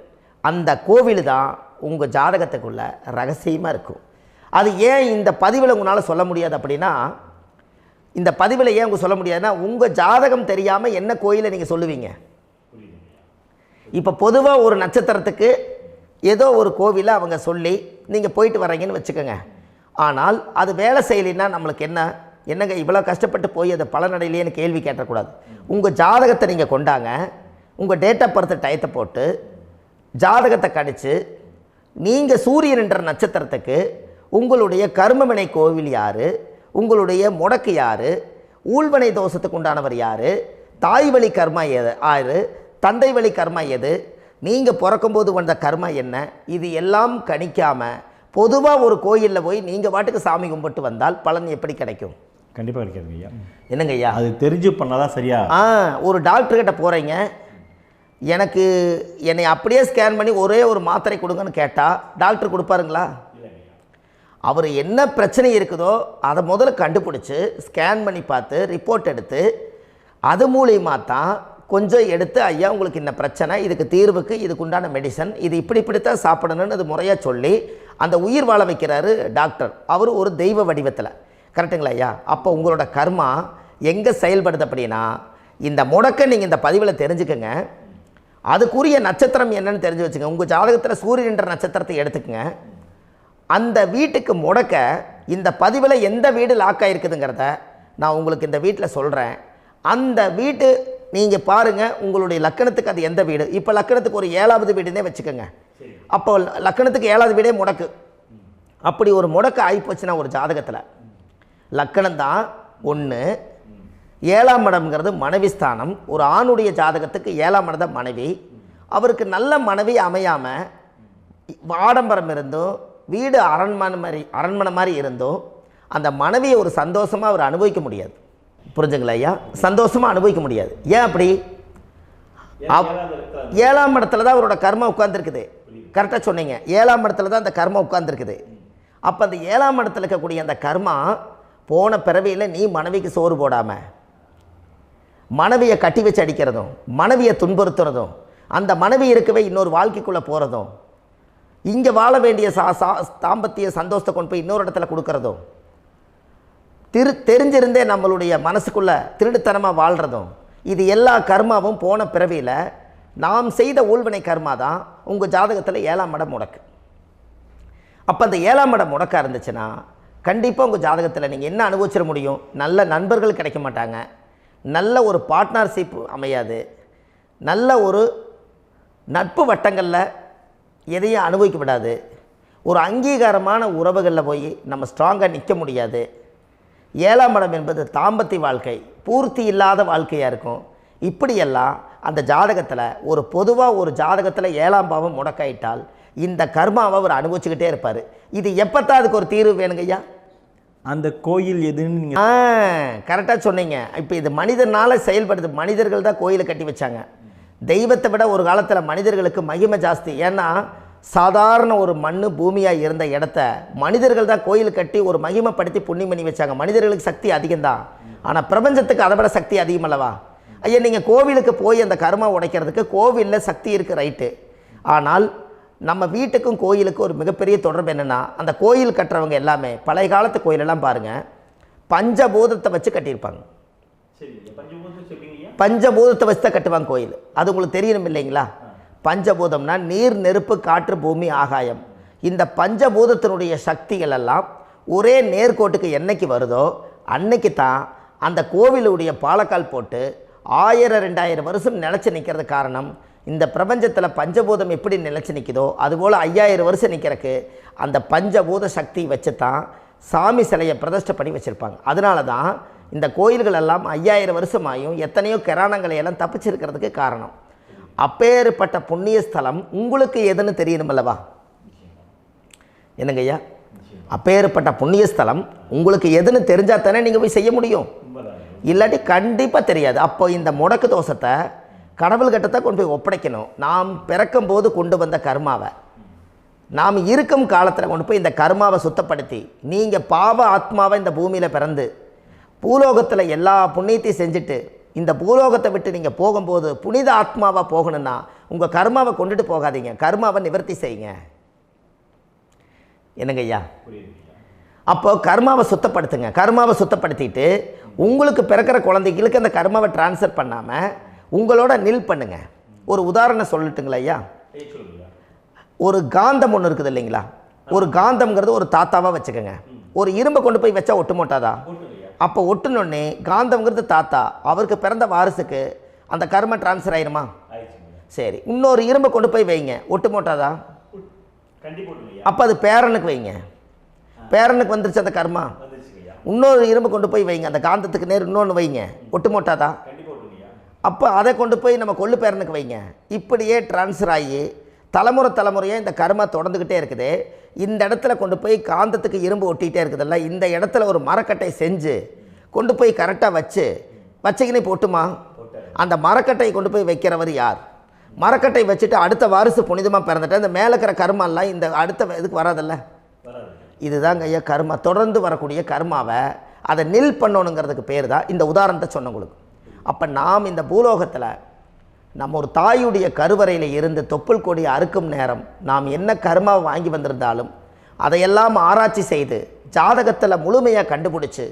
அந்த கோவில் தான் உங்கள் ஜாதகத்துக்குள்ள ரகசியமாக இருக்கும். அது ஏன் இந்த பதிவில் உங்களால் சொல்ல முடியாது அப்படின்னா, இந்த பதிவில் ஏன் உங்க சொல்ல முடியாதுன்னா உங்கள் ஜாதகம் தெரியாமல் என்ன கோயிலை நீங்கள் சொல்லுவீங்க? இப்போ பொதுவாக ஒரு நட்சத்திரத்துக்கு ஏதோ ஒரு கோவிலை அவங்க சொல்லி நீங்கள் போயிட்டு வர்றீங்கன்னு வச்சுக்கோங்க. ஆனால் அது வேலை செய்யலைன்னா நம்மளுக்கு என்னங்க இவ்வளோ கஷ்டப்பட்டு போய் அதை பலனடையிலேன்னு கேள்வி கேட்டக்கூடாது. உங்கள் ஜாதகத்தை நீங்கள் கொண்டாங்க, உங்கள் டேட் ஆஃப் பர்த் டயத்தை போட்டு ஜாதகத்தை கணிச்சு நீங்கள் சூரியன் என்ற நட்சத்திரத்துக்கு உங்களுடைய கர்மவினை கோவில் யார், உங்களுடைய முடக்கு யார், ஊழ்வனை தோஷத்துக்கு உண்டானவர் யார், தாய் வழி கர்மா யார், தந்தை வழி கர்மா எது, நீங்கள் பிறக்கும்போது வந்த கர்மா என்ன, இது எல்லாம் கணிக்காமல் பொதுவாக ஒரு கோயிலில் போய் நீங்கள் பாட்டுக்கு சாமி கும்பிட்டு வந்தால் பலன் எப்படி கிடைக்கும்? கண்டிப்பாக கிடைக்காதுங்க ஐயா. என்னங்க ஐயா? அது தெரிஞ்சு பண்ணாதான் சரியா? ஒரு டாக்டர்கிட்ட போகிறீங்க, என்னை அப்படியே ஸ்கேன் பண்ணி ஒரே ஒரு மாத்திரை கொடுங்கன்னு கேட்டால் டாக்டர் கொடுப்பாருங்களா? அவர் என்ன பிரச்சனை இருக்குதோ அதை முதல்ல கண்டுபிடிச்சி ஸ்கேன் பண்ணி பார்த்து ரிப்போர்ட் எடுத்து அது மூலியமாக தான் கொஞ்சம் எடுத்து ஐயா உங்களுக்கு இந்த பிரச்சனை, இதுக்கு தீர்வுக்கு இதுக்குண்டான மெடிசன், இது இப்படித்தான் சாப்பிடணும்னு அது முறையாக சொல்லி அந்த உயிர் வாழ வைக்கிறாரு டாக்டர். அவர் ஒரு தெய்வ வடிவத்தில். கரெக்டுங்களா ஐயா? அப்போ உங்களோட கர்மா எங்கே செயல்படுது அப்படின்னா, இந்த முடக்க நீங்கள் இந்த பதிவில் தெரிஞ்சுக்கங்க. அதுக்குரிய நட்சத்திரம் என்னன்னு தெரிஞ்சு வச்சுங்க. உங்கள் ஜாதகத்தில் சூரியன் என்ற நட்சத்திரத்தை எடுத்துக்கங்க. அந்த வீட்டுக்கு முடக்க இந்த பதிவில் எந்த வீடு லாக் ஆகிருக்குதுங்கிறத நான் உங்களுக்கு இந்த வீட்டில் சொல்கிறேன். அந்த வீட்டு நீங்கள் பாருங்கள், உங்களுடைய லக்கணத்துக்கு அது எந்த வீடு. இப்போ லக்கணத்துக்கு ஒரு 7வது வீடுன்னே வச்சுக்கோங்க. அப்போ லக்கணத்துக்கு 7வது வீடே முடக்கு. அப்படி ஒரு முடக்கு ஆகிப்போச்சுன்னா ஒரு ஜாதகத்தில் லக்கணம் தான் 1, 7ஆம் இடம்ங்கிறது மனைவி ஸ்தானம். ஒரு ஆணுடைய ஜாதகத்துக்கு 7ஆம் இடம் தான் மனைவி. அவருக்கு நல்ல மனைவி அமையாமல் ஆடம்பரம் இருந்தும் வீடு அரண்மனை மாதிரி இருந்தும் அந்த மனைவியை ஒரு சந்தோஷமாக அவர் அனுபவிக்க முடியாது. புரிஞ்சுங்களா ஐயா? சந்தோஷமாக அனுபவிக்க முடியாது. ஏன் அப்படி? 7ஆம் இடத்துல தான் அவரோட கர்மா உட்கார்ந்துருக்குது. கரெக்டாக சொன்னீங்க. 7ஆம் இடத்துல தான் அந்த கர்மா உட்கார்ந்துருக்குது. அப்போ அந்த 7ஆம் இடத்துல இருக்கக்கூடிய அந்த கர்மா போன பிறவியில் நீ மனைவிக்கு சோறு போடாமல் மனைவியை கட்டி வச்சு அடிக்கிறதும், மனைவியை துன்புறுத்துறதும், அந்த மனைவி இருக்கவே இன்னொரு வாழ்க்கைக்குள்ளே போகிறதும், இங்கே வாழ வேண்டிய தாம்பத்திய சந்தோஷத்தை கொண்டு போய் இன்னொரு இடத்துல கொடுக்கறதும், தெரிஞ்சிருந்தே நம்மளுடைய மனசுக்குள்ளே திருடுத்தனமாக வாழ்கிறதும், இது எல்லா கர்மாவும் போன பிறவியில் நாம் செய்த ஊழ்வினை கர்மா தான் உங்கள் ஜாதகத்தில் 7ஆம் இடம் முடக்கு. அப்போ அந்த 7ஆம் இடம் முடக்கா இருந்துச்சுன்னா கண்டிப்பாக உங்கள் ஜாதகத்தில் நீங்கள் என்ன அனுபவிச்சிட முடியும்? நல்ல நண்பர்கள் கிடைக்க மாட்டாங்க, நல்ல ஒரு பார்ட்னர்ஷிப் அமையாது, நல்ல ஒரு நட்பு வட்டங்களில் எதையும் அனுபவிக்க விடாது, ஒரு அங்கீகாரமான உறவுகளில் போய் நம்ம ஸ்ட்ராங்காக நிற்க முடியாது. 7ஆம் இடம் என்பது தாம்பத்திய வாழ்க்கை, பூர்த்தி இல்லாத வாழ்க்கையாக இருக்கும். இப்படியெல்லாம் அந்த ஜாதகத்தில் ஒரு பொதுவாக ஒரு ஜாதகத்தில் 7ஆம் பாவம் முடக்காயிட்டால் இந்த கர்மாவை அவர் அனுபவிச்சுக்கிட்டே இருப்பார். இது எப்போத்தான் அதுக்கு ஒரு தீர்வு வேணுங்கய்யா? அந்த கோயில் எதுன்னு நீங்கள் கரெக்டாக சொன்னீங்க. இப்போ இது மனிதனால் செயல்படுது. மனிதர்கள் தான் கோயிலை கட்டி வச்சாங்க. தெய்வத்தை விட ஒரு காலத்தில் மனிதர்களுக்கு மகிமை ஜாஸ்தி. ஏன்னா சாதாரண ஒரு மண் பூமியாக இருந்த இடத்த மனிதர்கள் தான் கோயில் கட்டி ஒரு மகிமைப்படுத்தி புண்ணியம் பண்ணி வச்சாங்க. மனிதர்களுக்கு சக்தி அதிகம்தான், ஆனால் பிரபஞ்சத்துக்கு அதை விட சக்தி அதிகம் அல்லவா? ஐயா, நீங்கள் கோவிலுக்கு போய் அந்த கர்மா உடைக்கிறதுக்கு கோவிலில் சக்தி இருக்குது, ரைட்டு. ஆனால் நம்ம வீட்டுக்கும் கோயிலுக்கும் ஒரு மிகப்பெரிய தொடர்பு என்னென்னா, அந்த கோயில் கட்டுறவங்க எல்லாமே பழைய காலத்து கோயிலெல்லாம் பாருங்கள், பஞ்சபூதத்தை வச்சு கட்டியிருப்பாங்க. பஞ்சபூதத்தை வச்சு தான் கட்டுவாங்க கோயில். அது உங்களுக்கு தெரியணும் இல்லைங்களா? பஞ்சபூதம்னா நீர், நெருப்பு, காற்று, பூமி, ஆகாயம். இந்த பஞ்சபூதத்தினுடைய சக்திகள் எல்லாம் ஒரே நேர்கோட்டுக்கு என்னைக்கு வருதோ அன்னைக்கு தான் அந்த கோவிலுடைய பாலக்கால் போட்டு 1000-2000 வருஷம் நிலச்சி நிற்கிறது. காரணம், இந்த பிரபஞ்சத்தில் பஞ்சபூதம் எப்படி நிலச்சி நிற்குதோ அதுபோல் 5000 வருஷம் நிற்கிறதுக்கு அந்த பஞ்சபூத சக்தி வச்சு தான் சாமி சிலையை பிரதிஷ்டை பண்ணி வச்சுருப்பாங்க. அதனால தான் இந்த கோயில்கள் எல்லாம் 5000 வருஷமாயும் எத்தனையோ கிராணங்களை எல்லாம் தப்பிச்சிருக்கிறதுக்கு காரணம். அப்பேற்பட்ட புண்ணிய ஸ்தலம் உங்களுக்கு எதுன்னு தெரியணும் அல்லவா? என்னங்க ஐயா? அப்பேற்பட்ட புண்ணிய ஸ்தலம் உங்களுக்கு எதுன்னு தெரிஞ்சால் தானே நீங்கள் போய் செய்ய முடியும், இல்லாட்டி கண்டிப்பாக தெரியாது. அப்போ இந்த முடக்கு தோஷத்தை கடவுள்கிட்ட கொண்டு போய் ஒப்படைக்கணும். நாம் பிறக்கும் போது கொண்டு வந்த கர்மாவை நாம் இருக்கும் காலத்தில் கொண்டு போய் இந்த கர்மாவை சுத்தப்படுத்தி, நீங்கள் பாவ ஆத்மாவை இந்த பூமியில் பிறந்து பூலோகத்தில் எல்லா புண்ணியத்தையும் செஞ்சுட்டு இந்த பூலோகத்தை விட்டு நீங்கள் போகும்போது புனித ஆத்மாவாக போகணுன்னா உங்கள் கர்மாவை கொண்டுட்டு போகாதீங்க, கர்மாவை நிவர்த்தி செய்யுங்க. என்னங்க ஐயா? அப்போ கர்மாவை சுத்தப்படுத்துங்க. கர்மாவை சுத்தப்படுத்திட்டு உங்களுக்கு பிறக்கிற குழந்தைகளுக்கு அந்த கர்மாவை டிரான்ஸ்ஃபர் பண்ணாமல் உங்களோட நில் பண்ணுங்க. ஒரு உதாரணம் சொல்லட்டுங்களா ஐயா? ஒரு காந்தம் ஒன்று இருக்குது இல்லைங்களா? ஒரு காந்தம்ங்கிறது ஒரு தாத்தாவாக வச்சுக்கோங்க. ஒரு இரும்பை கொண்டு போய் வச்சா ஒட்டு மோட்டாதா? அப்போ ஒட்டுனோடனே காந்தம்ங்கிறது தாத்தா, அவருக்கு பிறந்த வாரிசுக்கு அந்த கர்ம டிரான்ஸ்ஃபர் ஆயிருமா? சரி, இன்னொரு இரும்பை கொண்டு போய் வைங்க, ஒட்டு மோட்டாதா? அப்போ அது பேரனுக்கு வைங்க, பேரனுக்கு வந்துருச்சு அந்த கர்மா. இன்னொரு இரும்பை கொண்டு போய் வைங்க, அந்த காந்தத்துக்கு நேர் இன்னொன்று வைங்க, ஒட்டு மோட்டாதா? அப்போ அதை கொண்டு போய் நம்ம கொள்ளு பேரனுக்கு வைங்க. இப்படியே டிரான்ஸ்ஃபர் ஆகி தலைமுறையாக இந்த கர்மா தொடர்ந்துக்கிட்டே இருக்குது. இந்த இடத்துல கொண்டு போய் காந்தத்துக்கு இரும்பு ஒட்டிகிட்டே இருக்குதுல்ல, இந்த இடத்துல ஒரு மரக்கட்டை செஞ்சு கொண்டு போய் கரெக்டாக வச்சுக்கினே போட்டுமா? அந்த மரக்கட்டையை கொண்டு போய் வைக்கிறவர் யார்? மரக்கட்டை வச்சுட்டு அடுத்த வாரிசு புனிதமாக பிறந்துட்டு அந்த மேலே இருக்கிற கர்மாலாம் இந்த அடுத்த இதுக்கு வராதில்ல. இதுதாங்க ஐயா கர்மா. தொடர்ந்து வரக்கூடிய கர்மாவை அதை நில் பண்ணணுங்கிறதுக்கு பேர் தான் இந்த உதாரணத்தை சொன்னவங்களுக்கு. அப்போ நாம் இந்த பூலோகத்தில் நம்ம ஒரு தாயுடைய கருவறையில் இருந்து தொப்புள் கொடி அறுக்கும் நேரம் நாம் என்ன கர்மாவை வாங்கி வந்திருந்தாலும் அதையெல்லாம் ஆராய்ச்சி செய்து ஜாதகத்தில் முழுமையாக கண்டுபிடிச்சி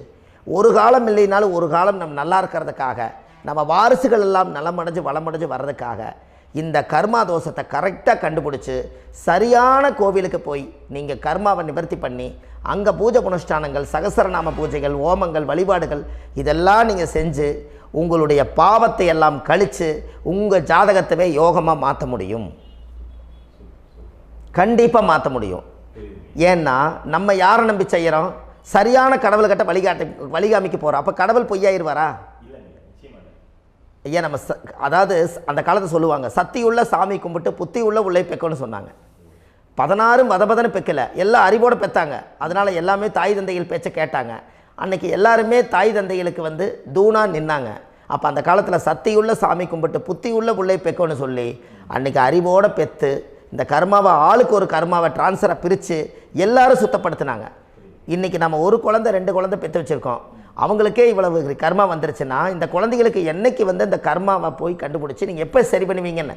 ஒரு காலம் இல்லைனாலும் ஒரு காலம் நம்ம நல்லா இருக்கிறதுக்காக, நம்ம வாரிசுகள் எல்லாம் நலமடைஞ்சு வளமடைஞ்சு வர்றதுக்காக இந்த கர்மா தோஷத்தை கரெக்டாக கண்டுபிடிச்சி சரியான கோவிலுக்கு போய் நீங்கள் கர்மாவை நிவர்த்தி பண்ணி அங்கே பூஜை புனஸ்தானங்கள், சகசரநாம பூஜைகள், ஓமங்கள், வழிபாடுகள் இதெல்லாம் நீங்கள் செஞ்சு உங்களுடைய பாவத்தை எல்லாம் கழித்து உங்கள் ஜாதகத்தவே யோகமாக மாற்ற முடியும். கண்டிப்பாக மாற்ற முடியும். ஏன்னா நம்ம யாரை நம்பி செய்கிறோம்? சரியான கடவுள்கிட்ட வழிகாமிக்க போகிறோம். அப்போ கடவுள் பொய்யாயிருவாரா? ஐயா நம்ம அதாவது அந்த காலத்தை சொல்லுவாங்க, சத்தியுள்ள சாமி கும்பிட்டு புத்தி உள்ள உள்ளே பெக்கணும்னு சொன்னாங்க. 16 வதபதன்னு பெக்கலை, எல்லாம் அறிவோடு பெற்றாங்க. அதனால் எல்லாமே தாய் தந்தைகள் பேச்சை கேட்டாங்க. அன்றைக்கி எல்லாருமே தாய் தந்தைகளுக்கு தூணாக நின்னாங்க. அப்போ அந்த காலத்தில் சத்தியுள்ள சாமி கும்பிட்டு புத்தி உள்ள உள்ளே பெக்கணும்னு சொல்லி அன்றைக்கி அறிவோடு பெற்று இந்த கர்மாவை ஆளுக்கு ஒரு கர்மாவை டிரான்ஸ்ஃபரை பிரித்து எல்லாரும் சுத்தப்படுத்தினாங்க. இன்றைக்கி நம்ம ஒரு குழந்தை 2 குழந்தை பெற்று வச்சுருக்கோம். அவங்களுக்கே இவ்வளவு கர்மா வந்துருச்சுன்னா இந்த குழந்தைகளுக்கு என்னைக்கு இந்த கர்மாவை போய் கண்டுபிடிச்சி நீங்கள் எப்போ சரி பண்ணுவீங்கன்னு.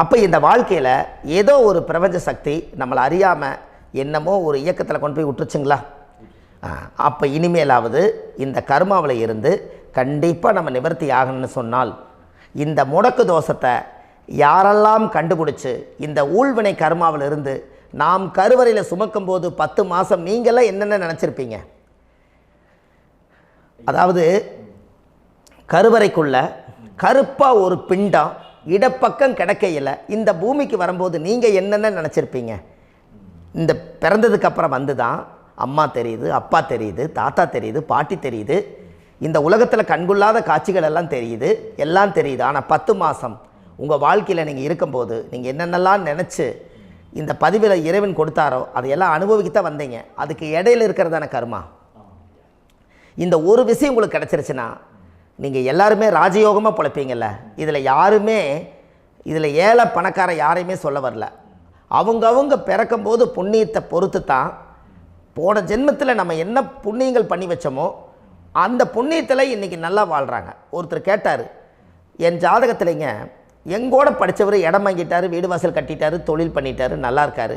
அப்போ இந்த வாழ்க்கையில் ஏதோ ஒரு பிரபஞ்ச சக்தி நம்மளை அறியாமல் என்னமோ ஒரு இயக்கத்தில் கொண்டு போய் விட்டுருச்சுங்களா? அப்போ இனிமேலாவது இந்த கர்மாவில் இருந்து கண்டிப்பாக நம்ம நிவர்த்தி ஆகணும்னு சொன்னால் இந்த முடக்கு தோஷத்தை யாரெல்லாம் கண்டுபிடிச்சி இந்த ஊழ்வினை கர்மாவில் இருந்து நாம் கருவறையில் சுமக்கும் போது 10 மாதம் நீங்களாம் என்னென்ன நினச்சிருப்பீங்க? அதாவது கருவறைக்குள்ள கருப்பாக ஒரு பிண்டம் இடப்பக்கம் கிடக்கையில் இந்த பூமிக்கு வரும்போது நீங்கள் என்னென்ன நினச்சிருப்பீங்க? இந்த பிறந்ததுக்கு அப்புறம் வந்து தான் அம்மா தெரியுது, அப்பா தெரியுது, தாத்தா தெரியுது, பாட்டி தெரியுது, இந்த உலகத்தில் கண்கொள்ளாத காட்சிகள் எல்லாம் தெரியுது, எல்லாம் தெரியுது. ஆனால் 10 மாதம் உங்கள் வாழ்க்கையில் நீங்கள் இருக்கும்போது நீங்கள் என்னென்னலாம் நினச்சி இந்த பதிவில் இறைவன் கொடுத்தாரோ அதையெல்லாம் அனுபவிக்கத்தான் வந்தீங்க. அதுக்கு இடையில இருக்கிறதான கர்மா. இந்த ஒரு விஷயம் உங்களுக்கு கிடச்சிருச்சுன்னா நீங்கள் எல்லாருமே ராஜயோகமாக பிழைப்பீங்கள்ல. இதில் ஏழை பணக்கார யாரையுமே சொல்ல வரல. அவங்க பிறக்கும்போது புண்ணியத்தை பொறுத்து தான் போன ஜென்மத்தில் நம்ம என்ன புண்ணியங்கள் பண்ணி வச்சோமோ அந்த புண்ணியத்தில் இன்றைக்கி நல்லா வாழ்கிறாங்க. ஒருத்தர் கேட்டார், என் ஜாதகத்தில்ங்க எங்கூட படித்தவர் இடம் வாங்கிட்டார், வீடு வாசல் கட்டிட்டார், தொழில் பண்ணிட்டார், நல்லா இருக்கார்,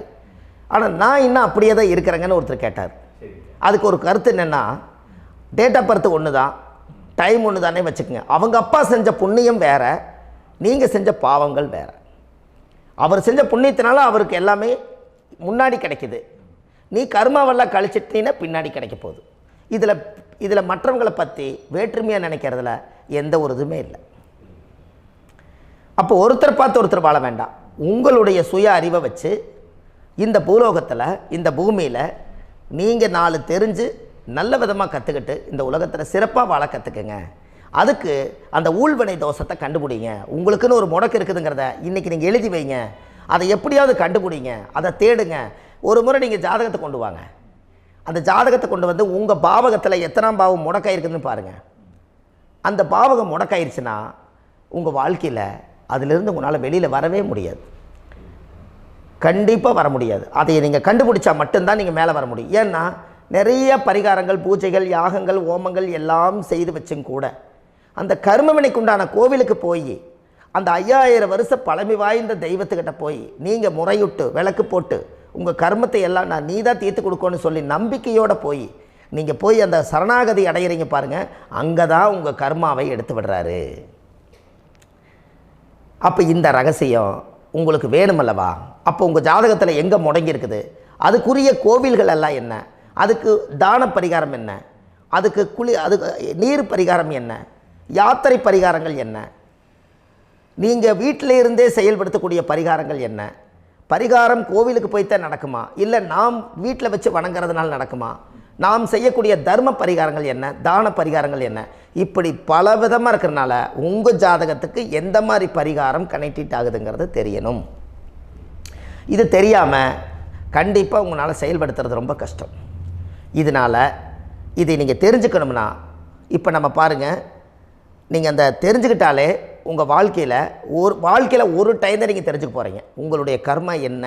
ஆனால் நான் இன்னும் அப்படியே தான் இருக்கிறேங்கன்னு ஒருத்தர் கேட்டார். அதுக்கு ஒரு கருத்து என்னென்னா, டேட் ஆஃப் பர்த் ஒன்று தான், டைம் ஒன்று தானே வச்சுக்கோங்க. அவங்க அப்பா செஞ்ச புண்ணியம் வேறு, நீங்கள் செஞ்ச பாவங்கள் வேறு. அவர் செஞ்ச புண்ணியத்தினால அவருக்கு எல்லாமே முன்னாடி கிடைக்கிது. நீ கர்மாவெல்லாம் கழிச்சிட்டீங்கன்னா பின்னாடி கிடைக்க போகுது. இதில் மற்றவங்களை பற்றி வேற்றுமையாக நினைக்கிறதுல எந்த ஒரு இதுவுமே இல்லை. அப்போ ஒருத்தர் பார்த்து ஒருத்தர் வாழ வேண்டாம். உங்களுடைய சுய அறிவை வச்சு இந்த பூலோகத்தில் இந்த பூமியில் நீங்கள் 4 தெரிஞ்சு நல்ல விதமாக கற்றுக்கிட்டு இந்த உலகத்தில் சிறப்பாக வாழ கற்றுக்குங்க. அதுக்கு அந்த ஊழ்வினை தோஷத்தை கண்டுபிடிங்க. உங்களுக்குன்னு ஒரு முடக்கு இருக்குதுங்கிறத இன்றைக்கி நீங்கள் எழுதி வைங்க. அதை எப்படியாவது கண்டுபிடிங்க, அதை தேடுங்க. ஒரு முறை நீங்கள் ஜாதகத்தை கொண்டு வாங்க. அந்த ஜாதகத்தை கொண்டு வந்து உங்கள் பாவகத்தில் எத்தனாம் பாவம் முடக்காயிருக்குதுன்னு பாருங்கள். அந்த பாவகம் முடக்காயிருச்சுன்னா உங்கள் வாழ்க்கையில் அதிலிருந்து உங்களால் வெளியில் வரவே முடியாது, கண்டிப்பாக வர முடியாது. அதை நீங்கள் கண்டுபிடிச்சா மட்டும்தான் நீங்கள் மேலே வர முடியும். ஏன்னா நிறைய பரிகாரங்கள், பூஜைகள், யாகங்கள், ஓமங்கள் எல்லாம் செய்து வச்சும் கூட அந்த கர்மவினைக்கு உண்டான கோவிலுக்கு போய் அந்த 5000 வருஷ பழமை வாய்ந்த தெய்வத்துக்கிட்ட போய் நீங்கள் முறையிட்டு விளக்கு போட்டு உங்கள் கர்மத்தை எல்லாம் நான் நீ தான் தீர்த்து கொடுக்கணும்னு சொல்லி நம்பிக்கையோடு நீங்கள் போய் அந்த சரணாகதி அடையிறீங்க பாருங்கள், அங்கே தான் உங்கள் கர்மாவை எடுத்து விடுறாரு. அப்போ இந்த ரகசியம் உங்களுக்கு வேணுமல்லவா? அப்போ உங்கள் ஜாதகத்தில் எங்கே முடங்கி இருக்குது, அதுக்குரிய கோவில்கள் எல்லாம் என்ன, அதுக்கு தான பரிகாரம் என்ன, அதுக்கு நீர் பரிகாரம் என்ன, யாத்திரை பரிகாரங்கள் என்ன, நீங்கள் வீட்டில் இருந்தே செயல்படுத்தக்கூடிய பரிகாரங்கள் என்ன, பரிகாரம் கோவிலுக்கு போய்த்தான் நடக்குமா, இல்லை நாம் வீட்டில் வச்சு வணங்குறதுனால நடக்குமா, நாம் செய்யக்கூடிய தர்ம பரிகாரங்கள் என்ன, தான பரிகாரங்கள் என்ன, இப்படி பல விதமாக இருக்கிறனால உங்கள் ஜாதகத்துக்கு எந்த மாதிரி பரிகாரம் கனெக்ட் ஆகுதுங்கிறது தெரியணும். இது தெரியாமல் கண்டிப்பாக உங்களால் செயல்படுத்துறது ரொம்ப கஷ்டம். இதனால் இதை நீங்கள் தெரிஞ்சுக்கணும்னா இப்போ நம்ம பாருங்கள், நீங்கள் அந்த தெரிஞ்சுக்கிட்டாலே உங்கள் வாழ்க்கையில் ஒரு டைம் தான் நீங்கள் தெரிஞ்சுக்க போகிறீங்க. உங்களுடைய கர்மா என்ன,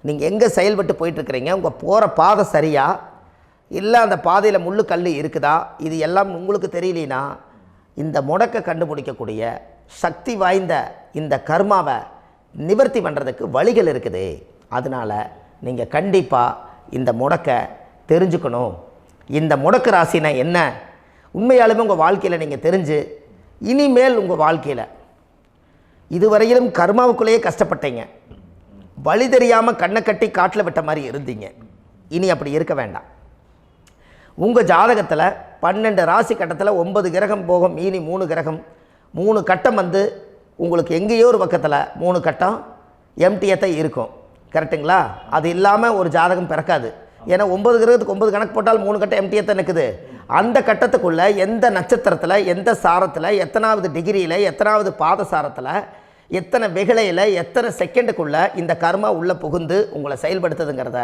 நீங்கள் எங்கே செயல்பட்டு போயிட்டுருக்கிறீங்க, உங்கள் போகிற பாதை சரியா இல்லை அந்த பாதையில் முள்ளு கல் இருக்குதா, இது எல்லாம் உங்களுக்கு தெரியலனா இந்த முடக்கை கண்டுபிடிக்கக்கூடிய சக்தி வாய்ந்த இந்த கர்மாவை நிவர்த்தி பண்ணுறதுக்கு வழிகள் இருக்குது. அதனால் நீங்கள் கண்டிப்பாக இந்த முடக்கை தெரிஞ்சுக்கணும். இந்த முடக்கு ராசினா என்ன உண்மையாலுமே உங்கள் வாழ்க்கையில் நீங்கள் தெரிஞ்சு இனிமேல் உங்கள் வாழ்க்கையில் இதுவரையிலும் கர்மாவுக்குள்ளேயே கஷ்டப்பட்டீங்க, வழி தெரியாமல் கண்ணை கட்டி காட்டில் விட்ட மாதிரி இருந்தீங்க. இனி அப்படி இருக்க வேண்டாம். உங்கள் ஜாதகத்தில் 12 ராசி கட்டத்தில் 9 கிரகம் போகும், மீனி 3 கிரகம், 3 கட்டம் வந்து உங்களுக்கு எங்கேயோ ஒரு பக்கத்தில் 3 கட்டம் எம்டியாக தான் இருக்கும். கரெக்டுங்களா? அது இல்லாமல் ஒரு ஜாதகம் பிறக்காது. ஏன்னா 9 கிரகத்துக்கு 9 கணக்கு போட்டால் 3 கட்டம் எம்டியாக தான் நிற்குது. அந்த கட்டத்துக்குள்ளே எந்த நட்சத்திரத்தில், எந்த சாரத்தில், எத்தனாவது டிகிரியில், எத்தனாவது பாதசாரத்தில், எத்தனை வெகுளையில், எத்தனை செகண்டுக்குள்ளே இந்த கர்மா உள்ளே புகுந்து உங்களை செயல்படுத்துதுங்கிறத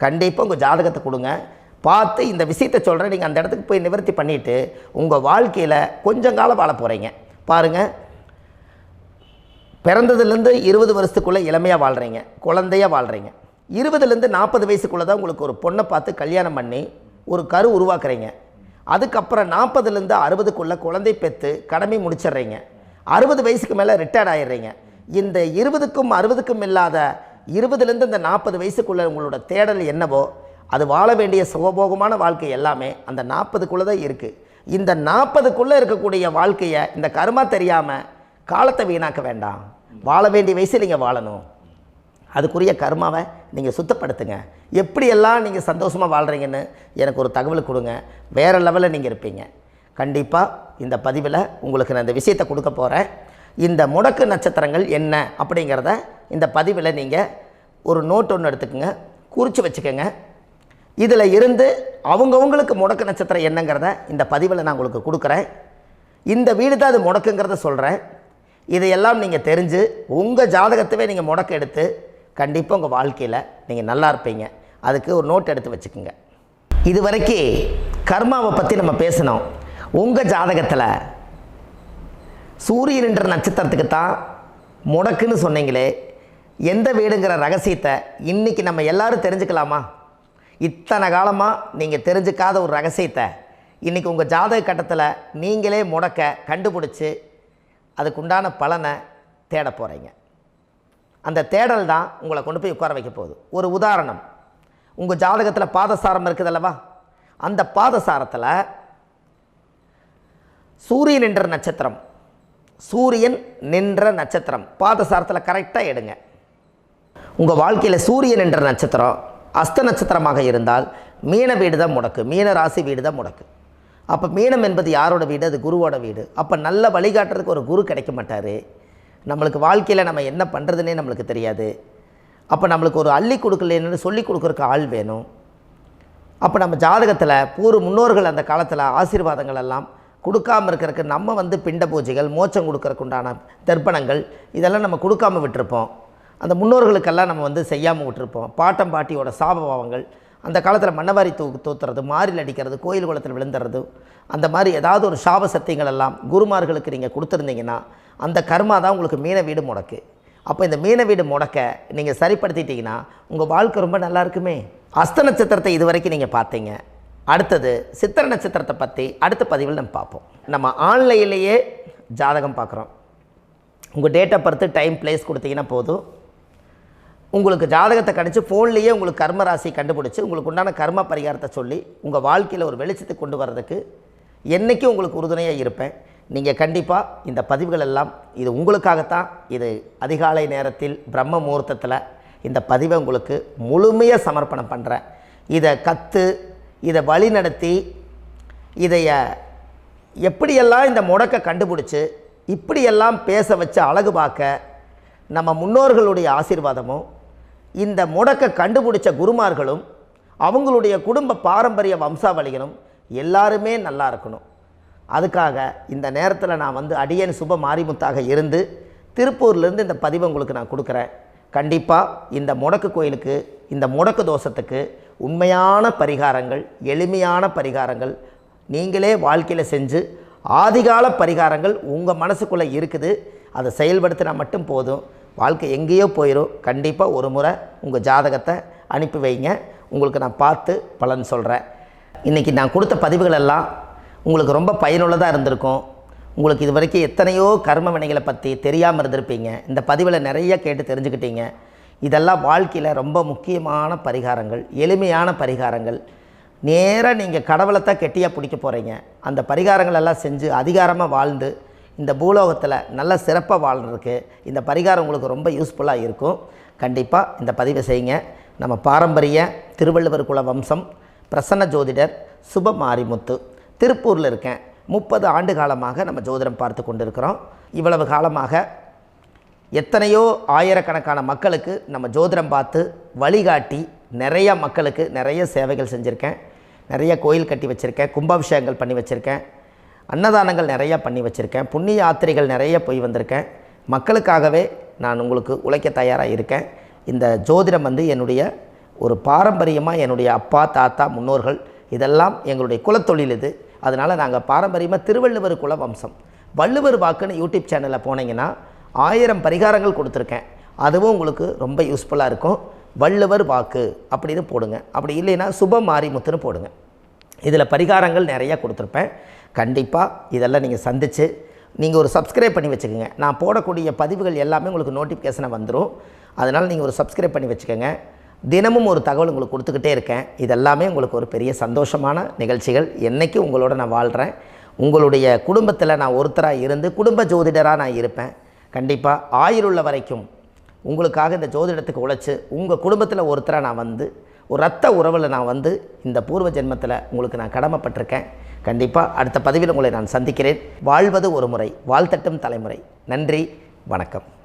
கண்டிப்பாக உங்கள் ஜாதகத்தை கொடுங்க. பார்த்து இந்த விஷயத்தை சொல்கிறேன், நீங்கள் அந்த இடத்துக்கு போய் நிவர்த்தி பண்ணிவிட்டு உங்கள் வாழ்க்கையில் கொஞ்சம் காலம் வாழ போகிறீங்க. பாருங்கள், பிறந்ததுலேருந்து 20 வருஷத்துக்குள்ளே இளமையாக வாழ்கிறீங்க, குழந்தையாக வாழ்கிறீங்க. 20லேருந்து 40 வயசுக்குள்ளே தான் உங்களுக்கு ஒரு பொண்ணை பார்த்து கல்யாணம் பண்ணி ஒரு கரு உருவாக்குறீங்க. அதுக்கப்புறம் 40லேருந்து 60க்குள்ளே குழந்தை பெற்று கடமை முடிச்சிடுறீங்க. 60 வயசுக்கு மேலே ரிட்டையர்ட் ஆகிடுறீங்க. இந்த 20க்கும் 60க்கும் இல்லாத 20லேருந்து இந்த 40 வயசுக்குள்ளே உங்களோட தேடல் என்னவோ அது வாழ வேண்டிய சுகபோகமான வாழ்க்கை எல்லாமே அந்த 40க்குள்ளே தான் இருக்குது. இந்த 40க்குள்ளே இருக்கக்கூடிய வாழ்க்கையை இந்த கர்மா தெரியாமல் காலத்தை வீணாக்க வேண்டாம். வாழ வேண்டிய வயசில் நீங்கள் வாழணும். அதுக்குரிய கர்மாவை நீங்கள் சுத்தப்படுத்துங்க. எப்படியெல்லாம் நீங்கள் சந்தோஷமாக வாழ்கிறீங்கன்னு எனக்கு ஒரு தகவல் கொடுங்க. வேறு லெவலில் நீங்கள் இருப்பீங்க. கண்டிப்பாக இந்த பதிவில் உங்களுக்கு நான் இந்த விஷயத்தை கொடுக்க போகிறேன். இந்த முடக்கு நட்சத்திரங்கள் என்ன அப்படிங்கிறத இந்த பதிவில் நீங்கள் ஒரு நோட் ஒன்று எடுத்துக்கோங்க, குறித்து வச்சுக்கோங்க. இதில் இருந்து அவங்கவுங்களுக்கு முடக்கு நட்சத்திரம் என்னங்கிறத இந்த பதிவில் நான் உங்களுக்கு கொடுக்குறேன். இந்த வீடு தான் அது முடக்குங்கிறத சொல்கிறேன். இதையெல்லாம் நீங்கள் தெரிஞ்சு உங்கள் ஜாதகத்தவே நீங்கள் முடக்கு எடுத்து கண்டிப்பாக உங்கள் வாழ்க்கையில் நீங்கள் நல்லா இருப்பீங்க. அதுக்கு ஒரு நோட் எடுத்து வச்சுக்கோங்க. இது வரைக்கும் கர்மாவை பற்றி நம்ம பேசினோம். உங்கள் ஜாதகத்தில் சூரியன் என்ற நட்சத்திரத்துக்கு தான் முடக்குன்னு சொன்னீங்களே, எந்த வீடுங்கிற ரகசியத்தை இன்றைக்கி நம்ம எல்லோரும் தெரிஞ்சுக்கலாமா? இத்தனை காலமாக நீங்கள் தெரிஞ்சுக்காத ஒரு ரகசியத்தை இன்றைக்கி உங்கள் ஜாதக கட்டத்தில் நீங்களே முடக்க கண்டுபிடிச்சி அதுக்குண்டான பலனை தேட போகிறீங்க. அந்த தேடல் தான் உங்களை கொண்டு போய் உட்கார வைக்க போகுது. ஒரு உதாரணம், உங்கள் ஜாதகத்தில் பாதசாரம் இருக்குது அல்லவா? அந்த பாதசாரத்தில் சூரியன் என்ற நட்சத்திரம், சூரியன் நின்ற நட்சத்திரம் பாதசாரத்தில் கரெக்டாக எடுங்க. உங்கள் வாழ்க்கையில் சூரியன் என்ற நட்சத்திரம் அஸ்த நட்சத்திரமாக இருந்தால் மீன வீடு தான் முடக்கு, மீன ராசி வீடு தான் முடக்கு. அப்போ மீனம் என்பது யாரோட வீடு? அது குருவோட வீடு. அப்போ நல்ல வழிகாட்டுறதுக்கு ஒரு குரு கிடைக்க மாட்டார். நம்மளுக்கு வாழ்க்கையில் நம்ம என்ன பண்ணுறதுனே நம்மளுக்கு தெரியாது. அப்போ நம்மளுக்கு ஒரு அள்ளி கொடுக்கலன்னு சொல்லி கொடுக்குறக்கு ஆள் வேணும். அப்போ நம்ம ஜாதகத்தில் முன்னோர்கள் அந்த காலத்தில் ஆசீர்வாதங்கள் எல்லாம் கொடுக்காமல் இருக்கிறதுக்கு நம்ம பிண்ட பூஜைகள், மோட்சம் கொடுக்கறதுக்கு உண்டான தர்ப்பணங்கள் இதெல்லாம் நம்ம கொடுக்காமல் விட்டுருப்போம். அந்த முன்னோர்களுக்கெல்லாம் நம்ம செய்யாமல் விட்டுருப்போம். பாட்டம் பாட்டியோட சாபபாவங்கள், அந்த காலத்தில் மண்ணவாரி தூத்துறது, மாறில் அடிக்கிறது, கோயில் குளத்தில் விழுந்துறது, அந்த மாதிரி ஏதாவது ஒரு சாப சத்தியங்கள் எல்லாம் குருமார்களுக்கு நீங்கள் கொடுத்துருந்தீங்கன்னா அந்த கர்மா தான் உங்களுக்கு மீன வீடு முடக்கு. அப்போ இந்த மீன வீடு முடக்க நீங்கள் சரிப்படுத்திட்டீங்கன்னா உங்கள் வாழ்க்கை ரொம்ப நல்லா இருக்குமே. அஸ்த நட்சத்திரத்தை இது வரைக்கும் நீங்கள் பார்த்தீங்க. அடுத்தது சித்திரை நட்சத்திரத்தை பற்றி அடுத்த பதிவில் நம்ம பார்ப்போம். நம்ம ஆன்லைன்லேயே ஜாதகம் பார்க்குறோம். உங்கள் date of birth, time, place கொடுத்தீங்கன்னா போதும். உங்களுக்கு ஜாதகத்தை கணிச்சு ஃபோன்லேயே உங்களுக்கு கர்ம ராசி கண்டுபிடிச்சி உங்களுக்கு உண்டான கர்ம பரிகாரத்தை சொல்லி உங்கள் வாழ்க்கையில் ஒரு வெளிச்சத்தை கொண்டு வர்றதுக்கு என்றைக்கும் உங்களுக்கு உறுதுணையாக இருப்பேன். நீங்கள் கண்டிப்பாக இந்த பதிவுகள் எல்லாம் இது உங்களுக்காகத்தான். இது அதிகாலை நேரத்தில் பிரம்ம முகூர்த்தத்தில் இந்த பதிவை உங்களுக்கு முழுமையாக சமர்ப்பணம் பண்ணுறேன். இதை கற்று, இதை வழி நடத்தி, இதைய எப்படியெல்லாம் இந்த முடக்கை கண்டுபிடிச்சி இப்படியெல்லாம் பேச வச்சு அழகு பார்க்க நம்ம முன்னோர்களுடைய ஆசீர்வாதமும், இந்த முடக்கை கண்டுபிடிச்ச குருமார்களும், அவங்களுடைய குடும்ப பாரம்பரிய வம்சாவளிகளும் எல்லாருமே நல்லா இருக்கணும். அதுக்காக இந்த நேரத்தில் நான் அடியேன் சுப மாரிமுத்தாக இருந்து திருப்பூர்லேருந்து இந்த பதிவை உங்களுக்கு நான் கொடுக்குறேன். கண்டிப்பாக இந்த முடக்கு கோயிலுக்கு, இந்த முடக்கு தோஷத்துக்கு உண்மையான பரிகாரங்கள், எளிமையான பரிகாரங்கள் நீங்களே வாழ்க்கையில் செஞ்சு ஆதிகால பரிகாரங்கள் உங்கள் மனசுக்குள்ளே இருக்குது. அதை செயல்படுத்தினா மட்டும் போதும், வாழ்க்கை எங்கேயோ போயிடும். கண்டிப்பாக ஒரு முறை உங்கள் ஜாதகத்தை அனுப்பி வைங்க, உங்களுக்கு நான் பார்த்து பலன் சொல்கிறேன். இன்றைக்கி நான் கொடுத்த பதிவுகள் எல்லாம் உங்களுக்கு ரொம்ப பயனுள்ளதாக இருந்திருக்கும். உங்களுக்கு இது வரைக்கும் எத்தனையோ கர்ம வினைகளை பற்றி தெரியாமல் இருந்திருப்பீங்க. இந்த பதிவில் நிறைய கேட்டு தெரிஞ்சுக்கிட்டீங்க. இதெல்லாம் வாழ்க்கையில் ரொம்ப முக்கியமான பரிகாரங்கள், எளிமையான பரிகாரங்கள். நேராக நீங்கள் கடவுளைத்தான் கெட்டியாக பிடிக்க போகிறீங்க. அந்த பரிகாரங்கள் எல்லாம் செஞ்சு அதிகாரமாக வாழ்ந்து இந்த பூலோகத்தில் நல்ல சிறப்பாக வாழ்கிறதுக்கு இந்த பரிகாரம் உங்களுக்கு ரொம்ப யூஸ்ஃபுல்லாக இருக்கும். கண்டிப்பாக இந்த பதிவை செய்யுங்க. நம்ம பாரம்பரிய திருவள்ளுவர் குல வம்சம், பிரசன்ன ஜோதிடர் சுப மாரிமுத்து, திருப்பூரில் இருக்கேன். 30 ஆண்டு காலமாக நம்ம ஜோதிடம் பார்த்து கொண்டிருக்கிறோம். இவ்வளவு காலமாக எத்தனையோ ஆயிரக்கணக்கான மக்களுக்கு நம்ம ஜோதிடம் பார்த்து வழிகாட்டி நிறைய மக்களுக்கு நிறைய சேவைகள் செஞ்சுருக்கேன். நிறைய கோயில் கட்டி வச்சுருக்கேன், கும்பாபிஷேகங்கள் பண்ணி வச்சுருக்கேன், அன்னதானங்கள் நிறையா பண்ணி வச்சுருக்கேன், புண்ணிய யாத்திரைகள் நிறைய போய் வந்திருக்கேன். மக்களுக்காகவே நான் உங்களுக்கு உழைக்க தயாராக இருக்கேன். இந்த ஜோதிடம் என்னுடைய ஒரு பாரம்பரியமாக, என்னுடைய அப்பா தாத்தா முன்னோர்கள் இதெல்லாம் எங்களுடைய குலத்தொழில் இது. அதனால் நாங்கள் பாரம்பரியமாக திருவள்ளுவர் குல வம்சம். வள்ளுவர் வாக்குன்னு யூடியூப் சேனலில் போனீங்கன்னா 1000 பரிகாரங்கள் கொடுத்துருக்கேன். அதுவும் உங்களுக்கு ரொம்ப யூஸ்ஃபுல்லாக இருக்கும். வள்ளுவர் வாக்கு அப்படின்னு போடுங்க, அப்படி இல்லைன்னா சுப மாரிமுத்துன்னு போடுங்க. இதில் பரிகாரங்கள் நிறையா கொடுத்துருப்பேன். கண்டிப்பாக இதெல்லாம் நீங்கள் சந்தித்து நீங்கள் ஒரு சப்ஸ்கிரைப் பண்ணி வச்சுக்கோங்க. நான் போடக்கூடிய பதிவுகள் எல்லாமே உங்களுக்கு நோட்டிஃபிகேஷனாக வந்துடும். அதனால் நீங்கள் ஒரு சப்ஸ்கிரைப் பண்ணி வச்சுக்கோங்க. தினமும் ஒரு தகவல் உங்களுக்கு கொடுத்துக்கிட்டே இருக்கேன். இதெல்லாமே உங்களுக்கு ஒரு பெரிய சந்தோஷமான நிகழ்ச்சிகள். என்றைக்கும் உங்களோட நான் வாழ்கிறேன். உங்களுடைய குடும்பத்தில் நான் ஒருத்தராக இருந்து குடும்ப ஜோதிடராக நான் இருப்பேன். கண்டிப்பாக ஆயுளுள்ள வரைக்கும் உங்களுக்காக இந்த ஜோதிடத்துக்கு உழைச்சி உங்கள் குடும்பத்தில் ஒருத்தராக நான் வந்து ஒரு ரத்த உறவில் நான் வந்து இந்த பூர்வ ஜென்மத்தில் உங்களுக்கு நான் கடமைப்பட்டிருக்கேன். கண்டிப்பாக அடுத்த பதிவில் உங்களை நான் சந்திக்கிறேன். வாழ்வது ஒரு முறை, வாழ்த்தட்டும் தலைமுறை. நன்றி, வணக்கம்.